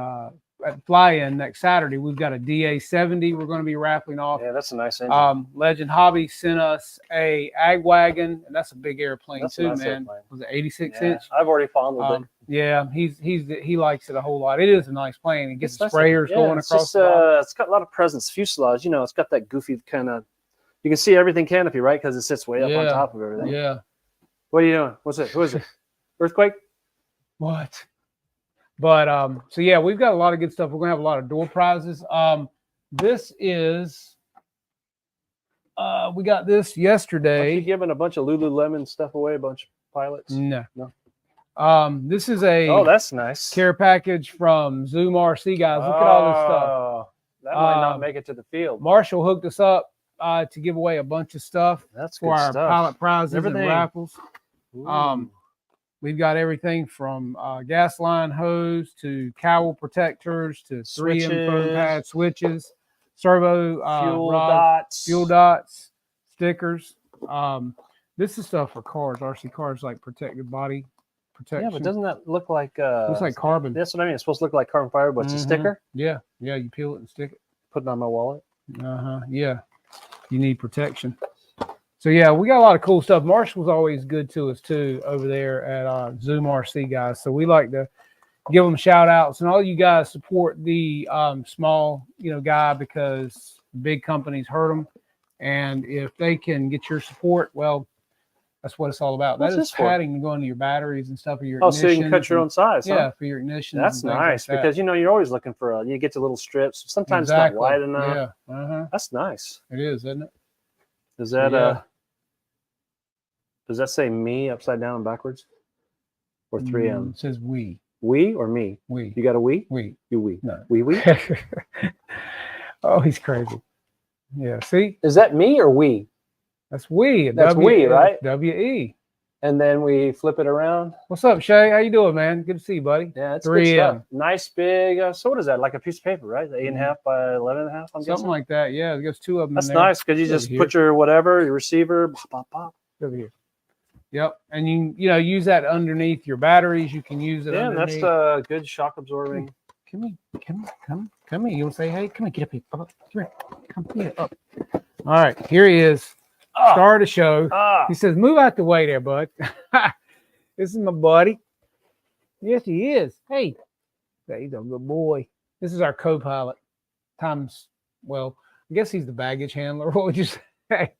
at fly-in next Saturday. We've got a DA70 we're going to be raffling off. Yeah, that's a nice engine. Legend Hobby sent us a Ag Wagon, and that's a big airplane That's a too, nice man. airplane. Was it 86 Yeah, inch? I've already fondled it. Yeah, he likes it a whole lot. It is a nice plane. It gets It's the nice. sprayers Yeah, going it's across just, the bottom. it's got a lot of presence. Fuselage, you know, it's got that goofy kind of. You can see everything canopy, right? Because it sits way up on Yeah, top of everything. Yeah. What are you doing? What's it? Who is it? Earthquake? What? But so yeah, we've got a lot of good stuff. We're gonna have a lot of door prizes. This is we got this Are you yesterday. giving a bunch of Lululemon stuff away? A bunch of pilots? No. No. This is a Oh, that's nice. care package from Zoom RC, guys. Look at all this stuff. Oh, that might not make it to the field. Marshall hooked us up to give away a bunch of stuff That's for good our stuff. pilot prizes Everything. and raffles. Ooh. We've got everything from gas line hose to cowl protectors to 3M foam pad switches, servo fuel rods, dots. fuel dots, stickers. This is stuff for cars, RC cars, like protected body protection. Yeah, but doesn't that look like? Looks like carbon. That's what I mean. It's supposed to look like carbon fiber, but it's a sticker. Yeah, yeah. You peel it and stick it. Put it on my wallet. Yeah. You need protection. So yeah, we got a lot of cool stuff. Marshall's always good to us too over there at Zoom RC, guys. So we like to give them shout outs, and all you guys support the small, guy, because big companies hurt them. And if they can get your support, well, that's what it's all about. What's that is this for? padding to go into your batteries and stuff for your Oh, ignition. so you can cut your own size. Huh? Yeah, for your ignition. That's nice because you're always looking for you get the little strips. Sometimes exactly. it's not wide enough. Yeah, That's nice. it is, isn't it? Is that Yeah. Does that say me upside down and backwards? Or 3M? It says we. We or me? We. You got a we? We. You we. No. We? Oh, he's crazy. Yeah, see? Is that me or we? That's we. That's we, right? W-E. And then we flip it around. What's up, Shay? How you doing, man? Good to see you, buddy. Yeah, it's 3M. good stuff. Nice big. So what is that? Like a piece of paper, right? 8.5 by 11.5. I'm Something guessing. like that. Yeah, there's two of them. That's in there. nice because you Over just here. put your whatever, your receiver, pop, pop, pop. Over here. Yep, and you use that underneath your batteries. You can use it. Yeah, underneath. that's good shock absorbing. Come here. You want to say hey? Come here, get up here. Come here. Come here. Up. All right, here he is. Star of the show. He says, "Move out the way there, bud." This is my buddy. Yes, he is. Hey, he's a good boy. This is our co-pilot. Well, I guess he's the baggage handler. What would you say?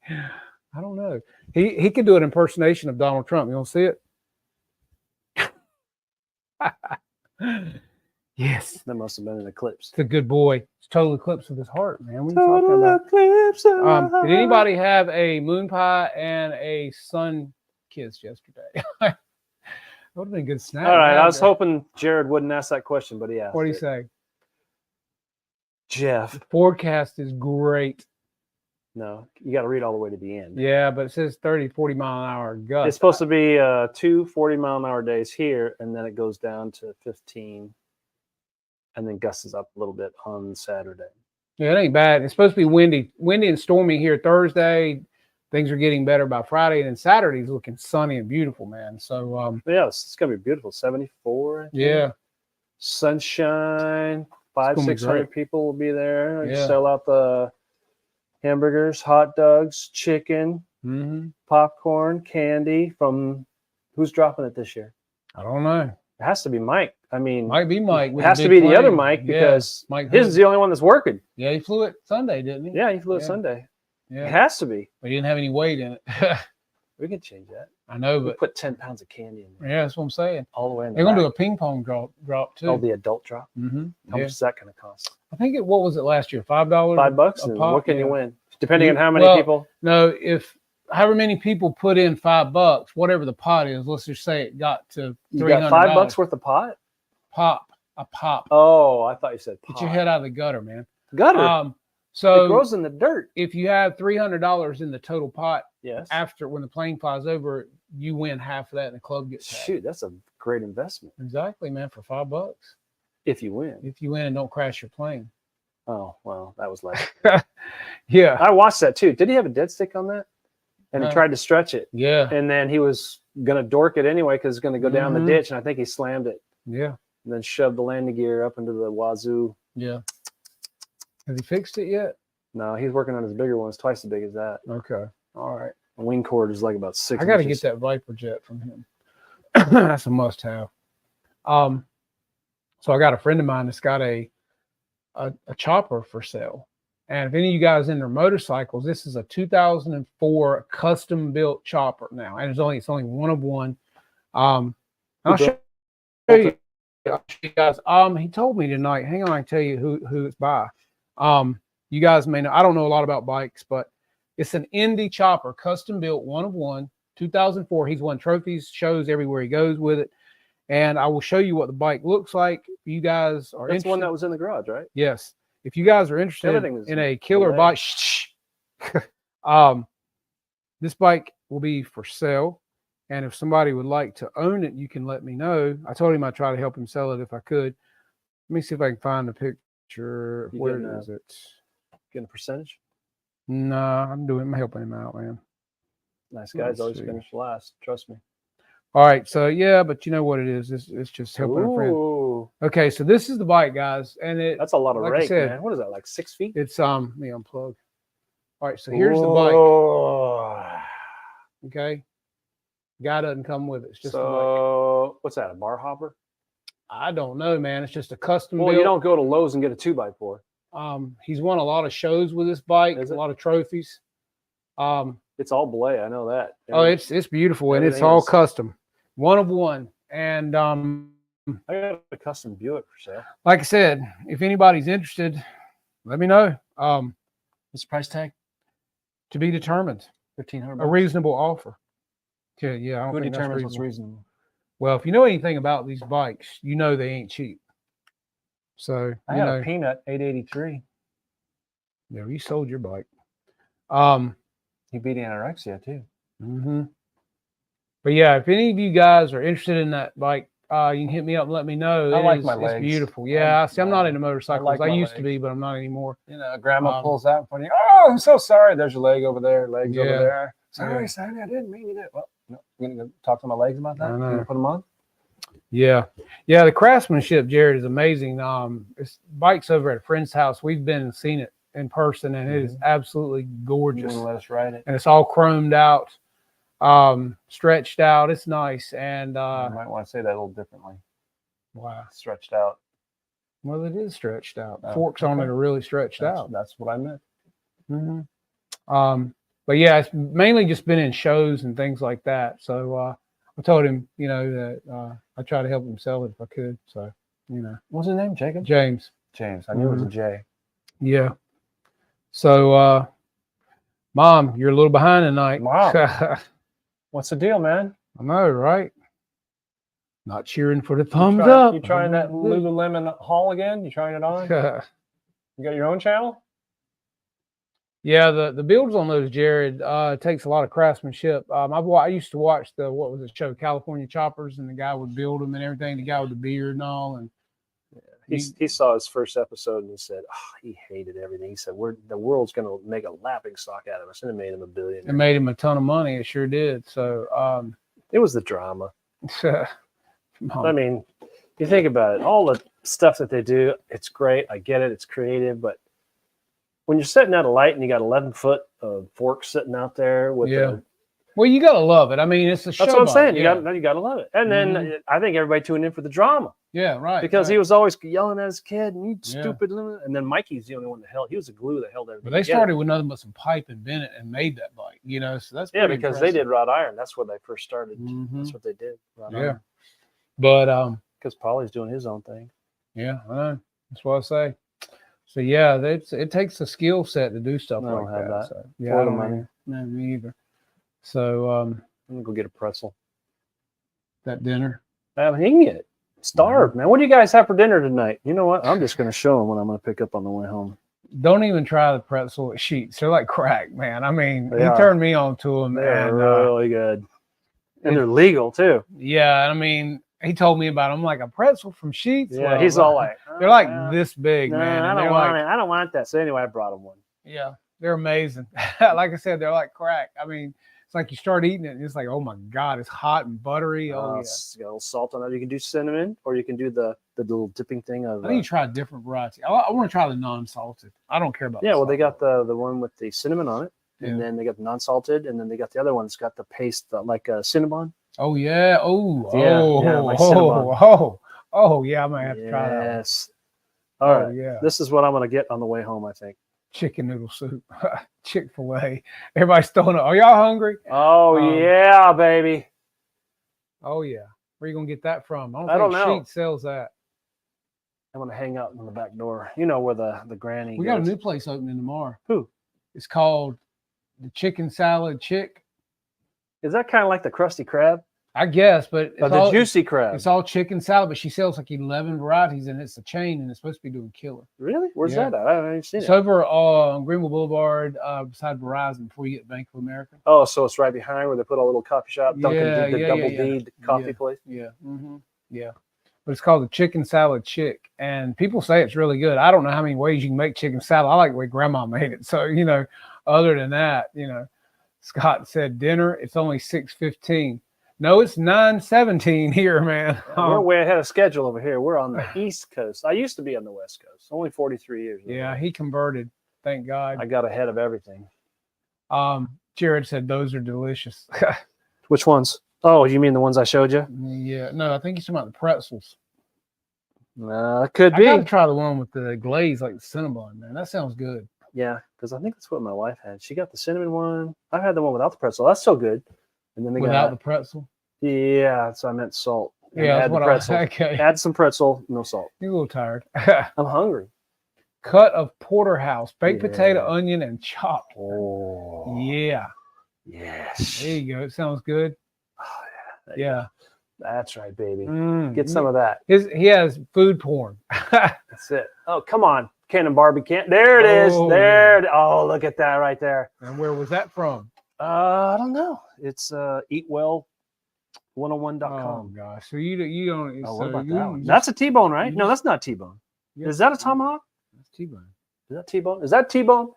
I don't know. He can do an impersonation of Donald Trump. You want to see it? Yes. That must have been an eclipse. It's a good boy. It's total eclipse of his heart, man. What are you talking about? Eclipse of Did anybody have a moon pie and a sun kiss yesterday? That would have been a good snack. All right, I man. was hoping Jared wouldn't ask that question, but he asked. What do you it. say? Jeff? The forecast is great. No, you got to read all the way to the end. Yeah, but it says 30, 40 mile an hour gusts. It's supposed to be 2 40-mile-an-hour days here, and then it goes down to 15, and then gusts up a little bit on Saturday. Yeah, it ain't bad. It's supposed to be windy and stormy here Thursday. Things are getting better by Friday, and then Saturday's looking sunny and beautiful, man. So, Yeah, it's gonna be beautiful. 74. I think. yeah, Sunshine. gonna be 600 great. people will be there. Yeah. Sell out the hamburgers, hot dogs, chicken, popcorn, candy. From who's dropping it this year? I don't know. It has to be Mike. I mean, Might be Mike. it with has the to big be the other plane. Mike Yeah, because Mike his Hood. is the only one that's working. Yeah, he flew it Sunday, didn't he? Yeah, he flew it Yeah. Sunday. Yeah. It has to be. But he didn't have any weight in it. We can change that. I know, We but put 10 pounds of candy in there. yeah, that's what I'm saying. All the way in the They're gonna do back. a ping pong drop too. Oh, the adult drop. Mm-hmm. How much is that going to cost? I think what was it last year? $5. $5. a And pop? what can Yeah. you win? Depending on how many people. No, if however many people put in $5, whatever the pot is, let's just say it got to $300. You got $5 worth of pot? A pop. Oh, I thought you said pot. Get your head out of the gutter, man. Gutter. So it grows in the dirt. if you have $300 in the total pot, yes. After when the plane flies over, you win half of that, and the club gets half. Shoot, that's a great investment. Exactly, man, for $5. If you win. If you win and don't crash your plane. Oh, well, that was like. Yeah. I watched that too. Did he have a dead stick on that? And he tried to stretch it. Yeah. And then he was going to dork it anyway because it's going to go down the ditch. And I think he slammed it. Yeah. And then shoved the landing gear up into the wazoo. Yeah. Has he fixed it yet? No, he's working on his bigger one. It's twice as big as that. Okay. All right. The wing cord is like about 6 I got to inches. get that Viper jet from him. That's a must have. So I got a friend of mine that's got a chopper for sale. And if any of you guys into motorcycles, this is a 2004 custom built chopper now. And it's only one of one. I'll show you guys. He told me tonight. Hang on, I can tell you who it's by. You guys may know. I don't know a lot about bikes, but it's an Indy chopper, custom built, one of one, 2004. He's won trophies, shows everywhere he goes with it. And I will show you what the bike looks like. If you guys are That's interested. one that was in the garage, right? Yes. If you guys are interested in a killer bike, this bike will be for sale. And if somebody would like to own it, you can let me know. I told him I'd try to help him sell it if I could. Let me see if I can find the picture. Where is it? Getting a percentage? No, I'm helping him out, man. Nice guys always finish last. Trust me. All right, so yeah, but you know what it is. It's just helping a friend. Okay, so this is the bike, guys, and that's a lot of rake, man. What is that, like 6 feet? It's let me unplug. All right, so here's the bike. Okay, guy doesn't come with it. It's just so what's that? A bar hopper? I don't know, man. It's just a custom. Well, you don't go to Lowe's and get a 2x4. He's won a lot of shows with this bike, a lot of trophies. It's all belay, I know that. Oh, it's beautiful, and it's all custom, one of one. And I got a custom Buick for sale. Like I said, if anybody's interested, let me know. What's the price tag? To be determined. $1,500. A reasonable offer. Yeah. I don't Who think determines that's what's reasonable? Well, if you know anything about these bikes, you know they ain't cheap. So I had a Peanut 883. Yeah, you sold your bike. He beat anorexia too. But yeah, if any of you guys are interested in that bike, you can hit me up and let me know. I like my legs. It's beautiful. Yeah, I'm not into motorcycles. I used to be, but I'm not anymore. You know, grandma pulls out in front of you. Oh, I'm so sorry. There's your leg over there. Legs over there. Sorry, I didn't mean to. Well, no, I'm going to go talk to my legs about that. I'm going to put them on. Yeah. The craftsmanship, Jared, is amazing. It's bikes over at a friend's house. We've been and seen it in person, and it is absolutely gorgeous. You want to let us ride it? And it's all chromed out, stretched out. It's nice. And I might want to say that a little differently. Wow. Stretched out. Well, it is stretched out. Forks on it are really stretched out. That's what I meant. But yeah, it's mainly just been in shows and things like that. So I told him, that I try to help him sell it if I could. So, What's his name, Jacob? James. I knew it was a J. Yeah. So, Mom, you're a little behind tonight. Mom. What's the deal, man? I know, right? Not cheering for the thumbs up. You trying that Lululemon haul again? You trying it on? You got your own channel? Yeah, the builds on those, Jared, takes a lot of craftsmanship. I used to watch what was it show, California Choppers, and the guy would build them and everything. The guy with the beard and all, and he saw his first episode and he said, he hated everything. He said, the world's going to make a laughing stock out of us, and it made him a billionaire. It made him a ton of money. It sure did. So it was the drama. Mom. I mean, you think about it, all the stuff that they do, it's great. I get it. It's creative, but when you're setting out a light and you got 11 foot of forks sitting out there with Well, you gotta love it. I mean, it's a show. That's what I'm saying. Yeah. You gotta love it. And then I think everybody tuned in for the drama. Yeah, right. Because right. he was always yelling at his kid, and you stupid. And then Mikey's the only one that held. He was the glue that held everything. But they started with nothing but some pipe and bent it and made that bike. You know, so that's because impressive. they did wrought iron. That's where they first started. That's what they did. Wrought iron. But because Polly's doing his own thing. Yeah, I know. That's what I say. So yeah, it takes a skill set to do stuff like that. So, yeah, or the money. No, me either. So I'm gonna go get a pretzel. That dinner. I haven't eaten yet. Starved, man. What do you guys have for dinner tonight? You know what? I'm just gonna show them what I'm gonna pick up on the way home. Don't even try the pretzel at Sheets. They're like crack, man. I mean, he turned me on to them. They're really good, and they're legal too. Yeah, I mean, he told me about them. I'm like, a pretzel from Sheets. Yeah, well, he's all like, they're like this big, man. I don't want it. I don't want that. So anyway, I brought him one. Yeah, they're amazing. Like I said, they're like crack. I mean, it's like you start eating it, and it's like, oh my god, it's hot and buttery. Oh yeah, it's got a little salt on it. You can do cinnamon, or you can do the little dipping thing of. I think you try a different variety. I want to try the non-salted. I don't care about. Yeah, well, they got the one with the cinnamon on it, and then they got the non-salted, and then they got the other one that's got the paste like Cinnabon. Oh yeah. Oh yeah. I might have to try that. Yes. All right. Yeah. This is what I'm gonna get on the way home, I think. Chicken noodle soup. Chick-fil-A. Everybody's throwing it. Are y'all hungry? Oh yeah, baby. Oh yeah. Where are you gonna get that from? I don't know. Sheet sells that. I'm gonna hang out on the back door. You know where the granny. We got a new place opening tomorrow. Who? It's called the Chicken Salad Chick. Is that kind of like the Krusty Krab? I guess, but it's the Juicy Crab. It's all chicken salad, but she sells like 11 varieties, and it's a chain, and it's supposed to be doing killer. Really? Where's that at? I haven't seen it. It's over on Greenville Boulevard, beside Verizon, before you get Bank of America. Oh, so it's right behind where they put a little coffee shop, Dunkin', the Double D coffee place. Yeah, yeah. But it's called the Chicken Salad Chick, and people say it's really good. I don't know how many ways you can make chicken salad. I like the way Grandma made it. So other than that, Scott said dinner. It's only 6:15. No, it's 9:17 here, man. We're way ahead of schedule over here. We're on the East Coast. I used to be on the West Coast. Only 43 years. Yeah, he converted. Thank God. I got ahead of everything. Jared said those are delicious. Which ones? Oh, you mean the ones I showed you? Yeah. No, I think he's talking about the pretzels. Could be. I gotta try the one with the glaze, like the Cinnabon, man. That sounds good. Yeah, because I think that's what my wife had. She got the cinnamon one. I've had the one without the pretzel. That's so good. And then they without the pretzel. Yeah, so I meant salt. Yeah, add the pretzel. Okay. Add some pretzel, no salt. You're a little tired. I'm hungry. Cut of porterhouse, baked potato, onion, and chopped. Oh, yeah. Yes. There you go. It sounds good. Oh, yeah. That's right, baby. Get some of that. He has food porn. That's it. Oh, come on. Cannon Barbie can't. There it is. There. Yeah. Oh, look at that right there. And where was that from? I don't know. It's eatwell101.com. Oh gosh. So you don't. Oh, what about that one? That's a T-bone, right? No, that's not T-bone. Is that a tomahawk? That's T-bone. Is that T-bone? Is that T-bone?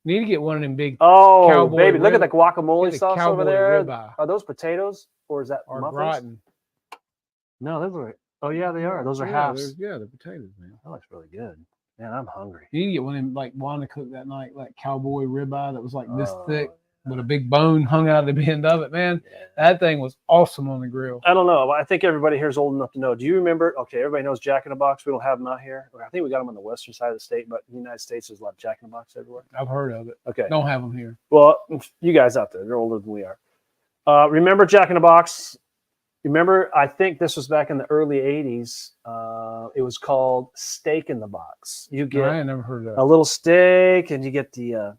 Need to get one of them big. Oh, baby! Look at the guacamole sauce over there. Ribeye. Are those potatoes or is that muffins? Rotten? No, those are. Oh yeah, they are. Those are halves. Yeah, they're potatoes, man. That looks really good. Man, I'm hungry. You need to get one of them like Wanda cooked that night, like cowboy ribeye that was like this thick with a big bone hung out of the end of it. Man, that thing was awesome on the grill. I don't know. I think everybody here is old enough to know. Do you remember? Okay, everybody knows Jack in the Box. We don't have them out here. I think we got them on the western side of the state, but in the United States, there's a lot of Jack in the Box everywhere. I've heard of it. Okay. Don't have them here. Well, you guys out there, they're older than we are. Remember Jack in the Box? Remember, I think this was back in the early 80s. It was called Steak in the Box. You get I never heard of that. A little steak, and you get the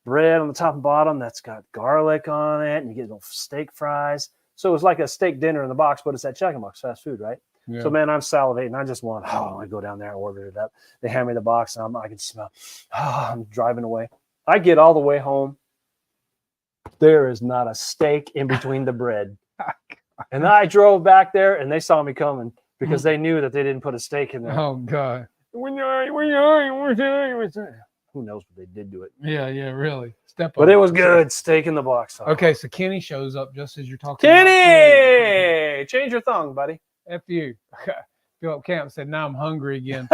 bread on the top and bottom that's got garlic on it, and you get little steak fries. So it was like a steak dinner in the box, but it's at Jack in the Box fast food, right? Yeah. So, man, I'm salivating. I just want, I go down there and order it up. They hand me the box, and I can smell, I'm driving away. I get all the way home. There is not a steak in between the bread. And I drove back there, and they saw me coming because they knew that they didn't put a steak in there. Oh, God. Who knows what they did to it? Yeah, really. But it was good. Steak in the Box. Okay, so Kenny shows up just as you're talking. Kenny! Change your thong, buddy. F you. Philip Camp said, now I'm hungry again.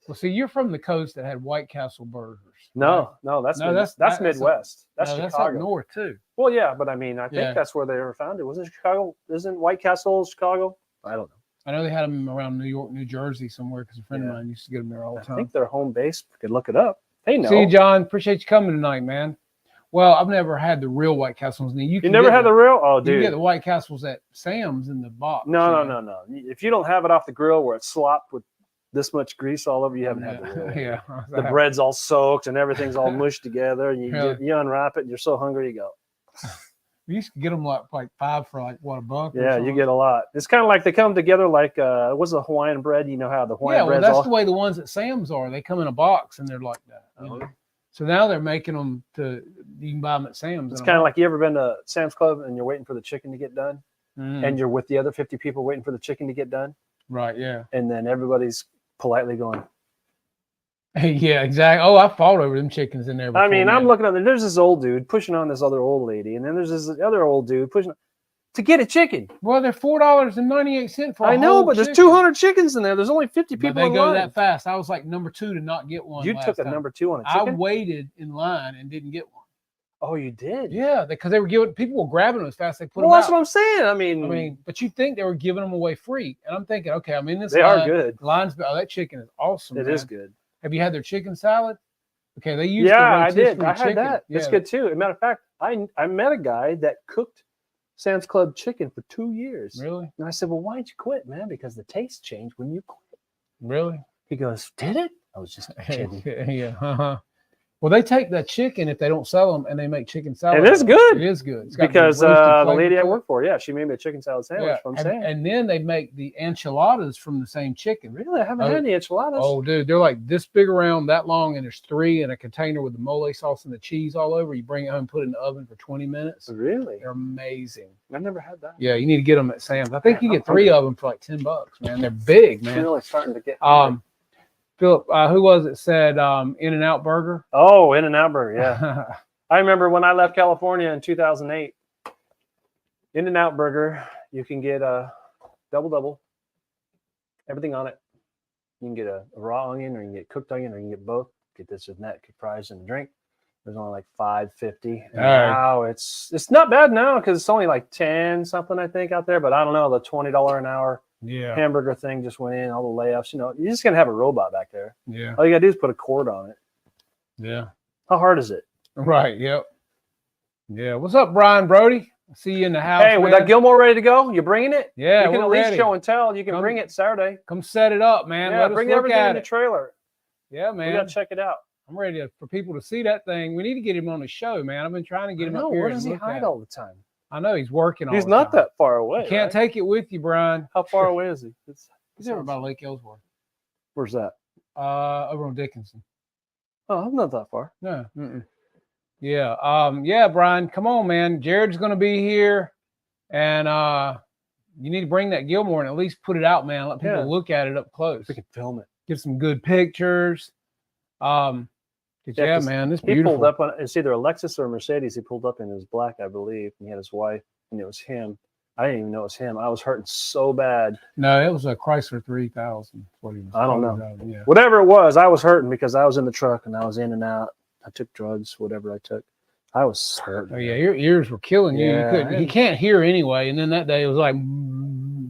Well, see, you're from the coast that had White Castle burgers. No, that's Midwest. That's Chicago. That's up north too. Well, yeah, but I mean, I think that's where they were founded. Wasn't it Chicago? Isn't White Castle Chicago? I don't know. I know they had them around New York, New Jersey somewhere because a friend of mine used to get them there all the time. I think they're home base. We could look it up. Hey, no. See, John, appreciate you coming tonight, man. Well, I've never had the real White Castles. You never had the real? Oh, dude. You get the White Castles at Sam's in the box. No. If you don't have it off the grill where it's slopped with this much grease all over, you haven't had the real. Yeah. The bread's all soaked and everything's all mushed together, and you unwrap it and you're so hungry you go. We used to get them like 5 for like what, $1? Yeah, you get a lot. It's kind of like they come together like what's a Hawaiian bread? You know how the Hawaiian bread. Yeah, well, that's the way the ones at Sam's are. They come in a box and they're like that. You know? So now they're making them you can buy them at Sam's. It's kind of like, you ever been to Sam's Club and you're waiting for the chicken to get done, and you're with the other 50 people waiting for the chicken to get done. Right. Yeah. And then everybody's politely going. Yeah, exactly. Oh, I fought over them chickens in there before. I mean, I'm looking at them. There's this old dude pushing on this other old lady, and then there's this other old dude pushing to get a chicken. Well, they're $4.98 for. I know, but there's 200 chickens in there. There's only 50 people. But they go that fast. I was like number 2 to not get one. You took a number 2 on a chicken. I waited in line and didn't get one. Oh, you did? Yeah, because they were giving people were grabbing them as fast as they put them out. Well, that's what I'm saying. I mean, but you think they were giving them away free, and I'm thinking, okay, I'm in this. They are good. Lines, that chicken is awesome. It is good. Have you had their chicken salad? Okay, they used. Yeah, I did. I had chicken. that. Yeah. It's good too. As a matter of fact, I met a guy that cooked Sam's Club chicken for 2 years. Really? And I said, well, why'd you quit, man? Because the taste changed when you quit. Really? He goes, did it? I was just kidding. Yeah. Well, they take that chicken if they don't sell them, and they make chicken salad. It is good. It is good. Because the lady I work for, she made me a chicken salad sandwich from Sam. And then they make the enchiladas from the same chicken. Really? I haven't had any enchiladas. Oh, dude, they're like this big around, that long, and there's 3 in a container with the mole sauce and the cheese all over. You bring it home, put it in the oven for 20 minutes. Really? They're amazing. I've never had that. Yeah, you need to get them at Sam's. I think you get 3 of them for like $10, man. They're big, man. I'm really starting to get. Philip, who was it said In-N-Out Burger? Oh, In-N-Out Burger, yeah. I remember when I left California in 2008, In-N-Out Burger, you can get a double, everything on it. You can get a raw onion, or you can get cooked onion, or you can get both. Get this with net fries and a drink. It was only like $5.50. Now it's not bad now because it's only like 10 something I think out there, but I don't know, the $20 an hour. Yeah, hamburger thing just went in, all the layups. You're just gonna have a robot back there. Yeah, all you gotta do is put a cord on it. Yeah, how hard is it? Right. Yep. Yeah. What's up, Brian Brody? I see you in the house. Hey, with that Gilmore ready to go? You bringing it? Yeah, you can at least show and tell. You can bring it Saturday. Come set it up, man. Yeah, bring everything in the trailer. Yeah, man. We gotta check it out. I'm ready for people to see that thing. We need to get him on the show, man. I've been trying to get him up here. Where does he hide all the time? I know he's working all the time. He's not that far away. You can't take it with you, Brian. How far away is he? He's over by Lake Ellsworth. Where's that? Over on Dickinson. Oh, I'm not that far. No. Yeah. Yeah, Brian, come on, man. Jared's going to be here, and you need to bring that Gilmore and at least put it out, man. Let people look at it up close. We can film it. Get some good pictures. Yeah, man, this beautiful. He pulled up on, it's either a Lexus or a Mercedes. He pulled up in his black, I believe, and he had his wife, and it was him. I didn't even know it was him. I was hurting so bad. No, it was a Chrysler 3000. I don't know. Yeah. Whatever it was, I was hurting because I was in the truck and I was in and out. I took drugs, whatever I took. I was hurting. Oh yeah, your ears were killing you. Yeah. You can't hear anyway. And then that day it was like,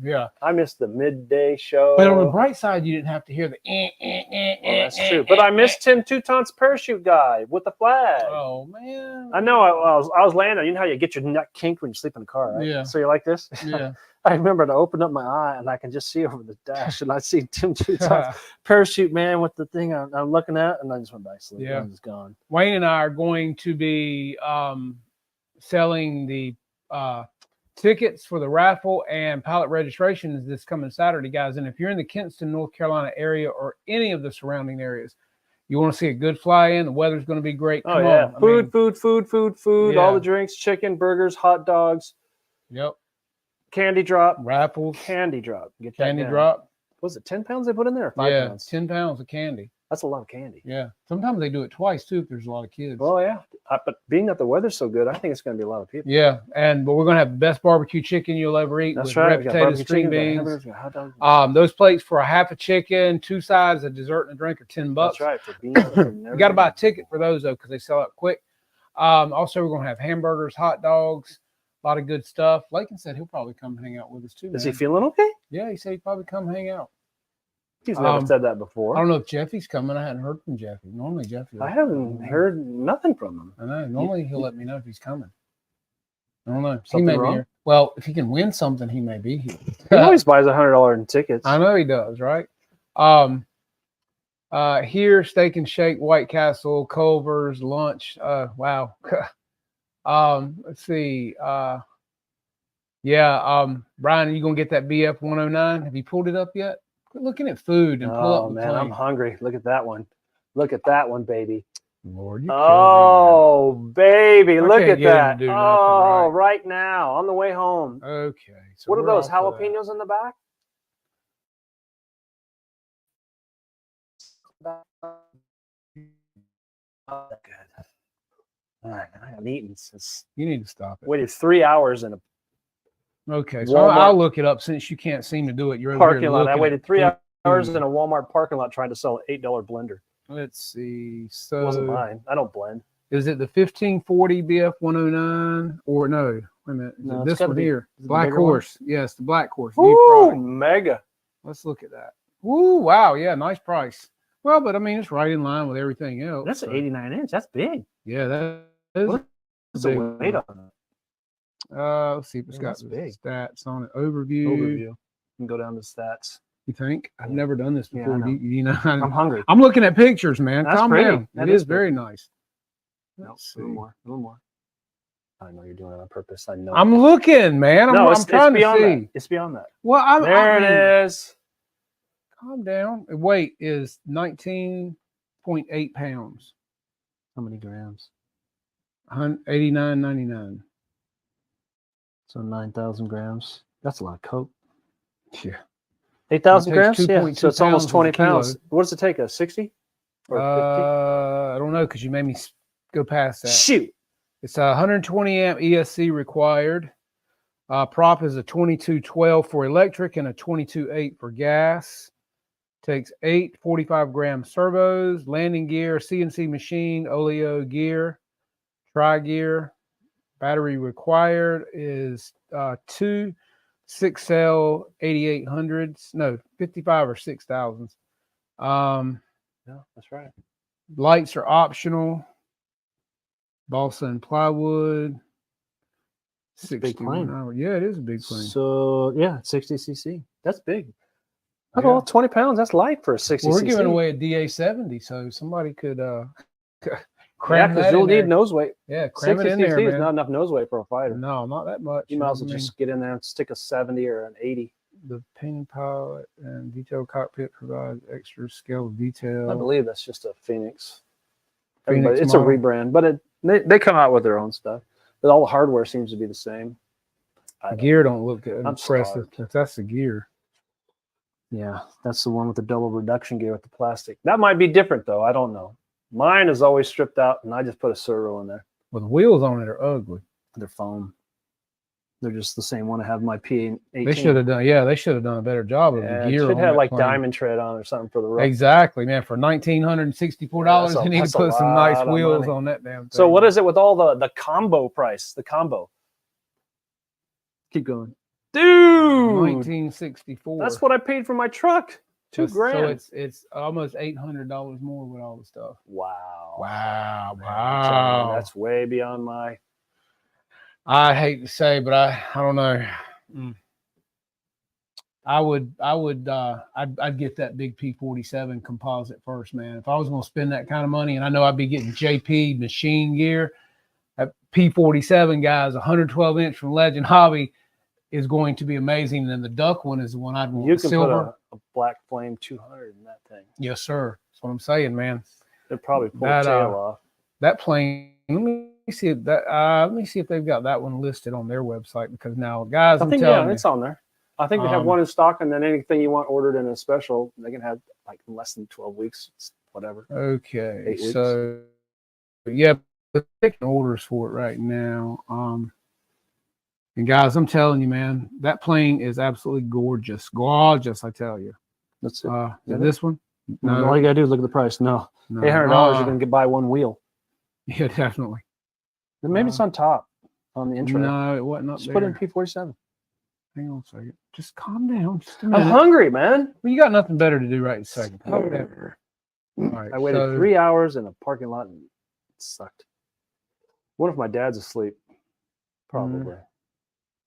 yeah. I missed the midday show. But on the bright side, you didn't have to hear the. Well, that's true. But I missed Tim Touton's parachute guy with the flag. Oh man! I know. I was landing. You know how you get your neck kinked when you sleep in the car, right? Yeah. So you're like this. Yeah. I remember to open up my eye and I can just see over the dash, and I see Tim Touton's parachute man with the thing I'm looking at, and I just went back to sleep. Yeah, it's gone. Wayne and I are going to be selling the tickets for the raffle and pilot registrations this coming Saturday, guys. And if you're in the Kinston, North Carolina area or any of the surrounding areas, you want to see a good fly-in, the weather's going to be great. Come on. Food, all the drinks, chicken, burgers, hot dogs. Yep. Candy drop. Raffles. Candy drop. Get that candy down. drop. Was it 10 pounds they put in there or 5 pounds? 10 pounds of candy. That's a lot of candy. Yeah. Sometimes they do it twice too if there's a lot of kids. Well, yeah. But being that the weather's so good, I think it's going to be a lot of people. Yeah, but we're gonna have the best barbecue chicken you'll ever eat. That's with right. red We got potatoes, barbecue string chicken, we got beans. hamburgers, we got hot dogs. Those plates for a half a chicken, 2 sides, a dessert, and a drink are $10. That's right. For beans. You got to buy a ticket for those though because they sell out quick. Also, we're gonna have hamburgers, hot dogs, a lot of good stuff. Lakin said he'll probably come hang out with us too. Is man. he feeling okay? Yeah, he said he'd probably come hang out. He's never said that before. I don't know if Jeffy's coming. I hadn't heard from Jeffy. Normally Jeffy. I haven't heard nothing from him. I know. Normally he'll let me know if he's coming. I don't know. Something he may wrong? be here. Well, if he can win something, he may be here. He always buys $100 in tickets. I know he does, right? Here, Steak and Shake, White Castle, Culver's, lunch. Wow. Let's see. Brian, are you gonna get that BF 109? Have you pulled it up yet? Quit looking at food and pull up. Oh man, I'm hungry. Look at that one. Look at that one, baby. Lord, Oh, baby, look can't at get him that. to do nothing Oh, right. right now on the way home. Okay. So What are we're those off of that. jalapenos in the back? Oh, good. All right, I haven't eaten since You need to stop it. waited 3 hours in a Okay, so Walmart I'll look it up since you can't seem to do it. You're over parking here lot. I looking waited at 3 food. hours in a Walmart parking lot trying to sell an $8 blender. Let's see. It So wasn't mine. I don't blend. is it the 1540 BF 109 or no? Wait a minute. Is No, it it's this gotta one be- here? is it the Black bigger one? Horse. Yes, the Black Horse. Deep Ooh, fried. mega. Let's look at that. Woo, wow, yeah, nice price. Well, but I mean, it's right in line with everything else. That's an so, 89-inch. That's big. Yeah, that is. What's the big weight one. on it? Let's see if it's Yeah, got that's the big. stats on it. Overview. Overview. You can go down to stats. You think? I've Yeah. never done this Yeah, I before. know. you know, I'm hungry. I'm looking at pictures, man. That's Calm pretty. down. That It is is very nice. No, Let's a little see. more. A little more. I know you're doing it on purpose. I know. I'm looking, man. no, I'm it's trying to beyond see. that. It's beyond that. Well, I There mean, it is. Calm down. Weight is 19.8 pounds. How many grams? 89.99. So 9,000 grams. That's a lot of Coke. Yeah. 8,000 It takes grams? Yeah. 2.2 So it's almost pounds 20 as a kilo. pounds. What does it take? A 60? Or 50? I don't know because you made me go past that. Shoot. It's a 120 amp ESC required. Prop is a 2212 for electric and a 22.8 for gas. Takes 8 45-gram servos, landing gear, CNC machine, oleo gear, tri-gear. Battery required is 2 6-cell 8800s. No, 55 or 6000s. Yeah, that's right. Lights are optional. Balsa and plywood. It's a big plane. 61 hour. Yeah, it is a big plane. So, yeah, 60 cc. That's big. Yeah. Oh, 20 pounds. That's light for a 60 Well, we're cc. giving away a DA70, so somebody could Yeah, cram because that you'll in there. need nose weight. Yeah, cram 60 it in there, cc is man. not enough nose weight for a fighter. No, not that much. You might as well I mean, just get in there and stick a 70 or an 80. the painting pilot and detailed cockpit provides extra scale of detail. I believe that's just a Phoenix. Phoenix It's model. a rebrand, but they come out with their own stuff. But all the hardware seems to be the same. The gear don't look impressive. starved. If that's the gear. Yeah, that's the one with the double reduction gear with the plastic. That might be different though. I don't know. Mine is always stripped out, and I just put a servo in there. Well, the wheels on it are ugly. They're foam. They're just the same one I have my P18. They should have done. Yeah, they should have done a better job of Yeah, the it gear. should on have that like plane. diamond tread on or something for the road. Exactly, man. For $1,964, Yeah, they need to that's a put some nice lot of wheels money. on that damn thing. So what is it with all the combo price? The combo. Keep going. Dude, 1964. that's what I paid for my truck. $2 grand. So it's almost $800 more with all the stuff. Wow. Wow, Man, wow. that's way beyond my. I hate to say, but I don't know. I'd get that big P47 composite first, man. If I was going to spend that kind of money, and I know I'd be getting JP machine gear, that P47 guys, 112-inch from Legend Hobby, is going to be amazing. And then the duck one is the one I'd want. You can silver. put a Black Flame 200 in that thing. Yes, sir. That's what I'm saying, man. It'd probably pull That, the tail off. That plane. Let me see if that. Let me see if they've got that one listed on their website, because now, guys, I I'm think telling you, it's on there. I think they have one in stock, and then anything you want ordered in a special, they can have like less than 12 weeks. It's whatever. Okay, 8 weeks. so yeah, we're taking orders for it right now. And guys, I'm telling you, man, that plane is absolutely gorgeous, gorgeous. I tell you. That's it. Is this one? No, all you gotta do is look at the price. No, no. $800. You're gonna get buy one wheel. Yeah, definitely. Maybe it's on top on the intro. No, it wasn't up Just there. put in P47. Hang on a second. Just calm down. Just a I'm minute. hungry, man. Well, you got nothing better to do right in a second. Calm down. All right, I waited 3 hours in a parking lot and it sucked. What if my dad's asleep? Probably.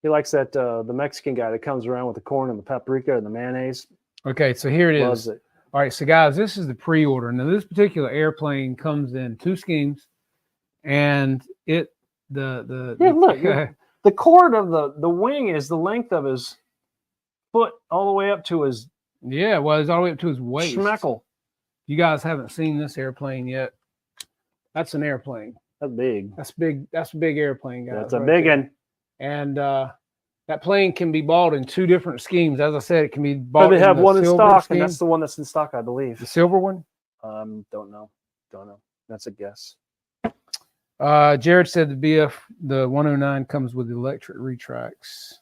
He likes that the Mexican guy that comes around with the corn and the paprika and the mayonnaise. Okay, so here it is. Loves it. All right, so guys, this is the pre-order. Now, this particular airplane comes in 2 schemes, and look, the cord of the wing is the length of his foot all the way up to his yeah, well, it's all the way up to his waist. schmeckle. You guys haven't seen this airplane yet. That's an airplane. That's big. That's big. That's a big airplane, guys. That's a big one. And that plane can be bought in 2 different schemes. As I said, it can be bought. But they have in the one in silver stock, scheme. and that's the one that's in stock, I believe. The silver one. Don't know. That's a guess. Jared said the BF, the 109 comes with electric retracts.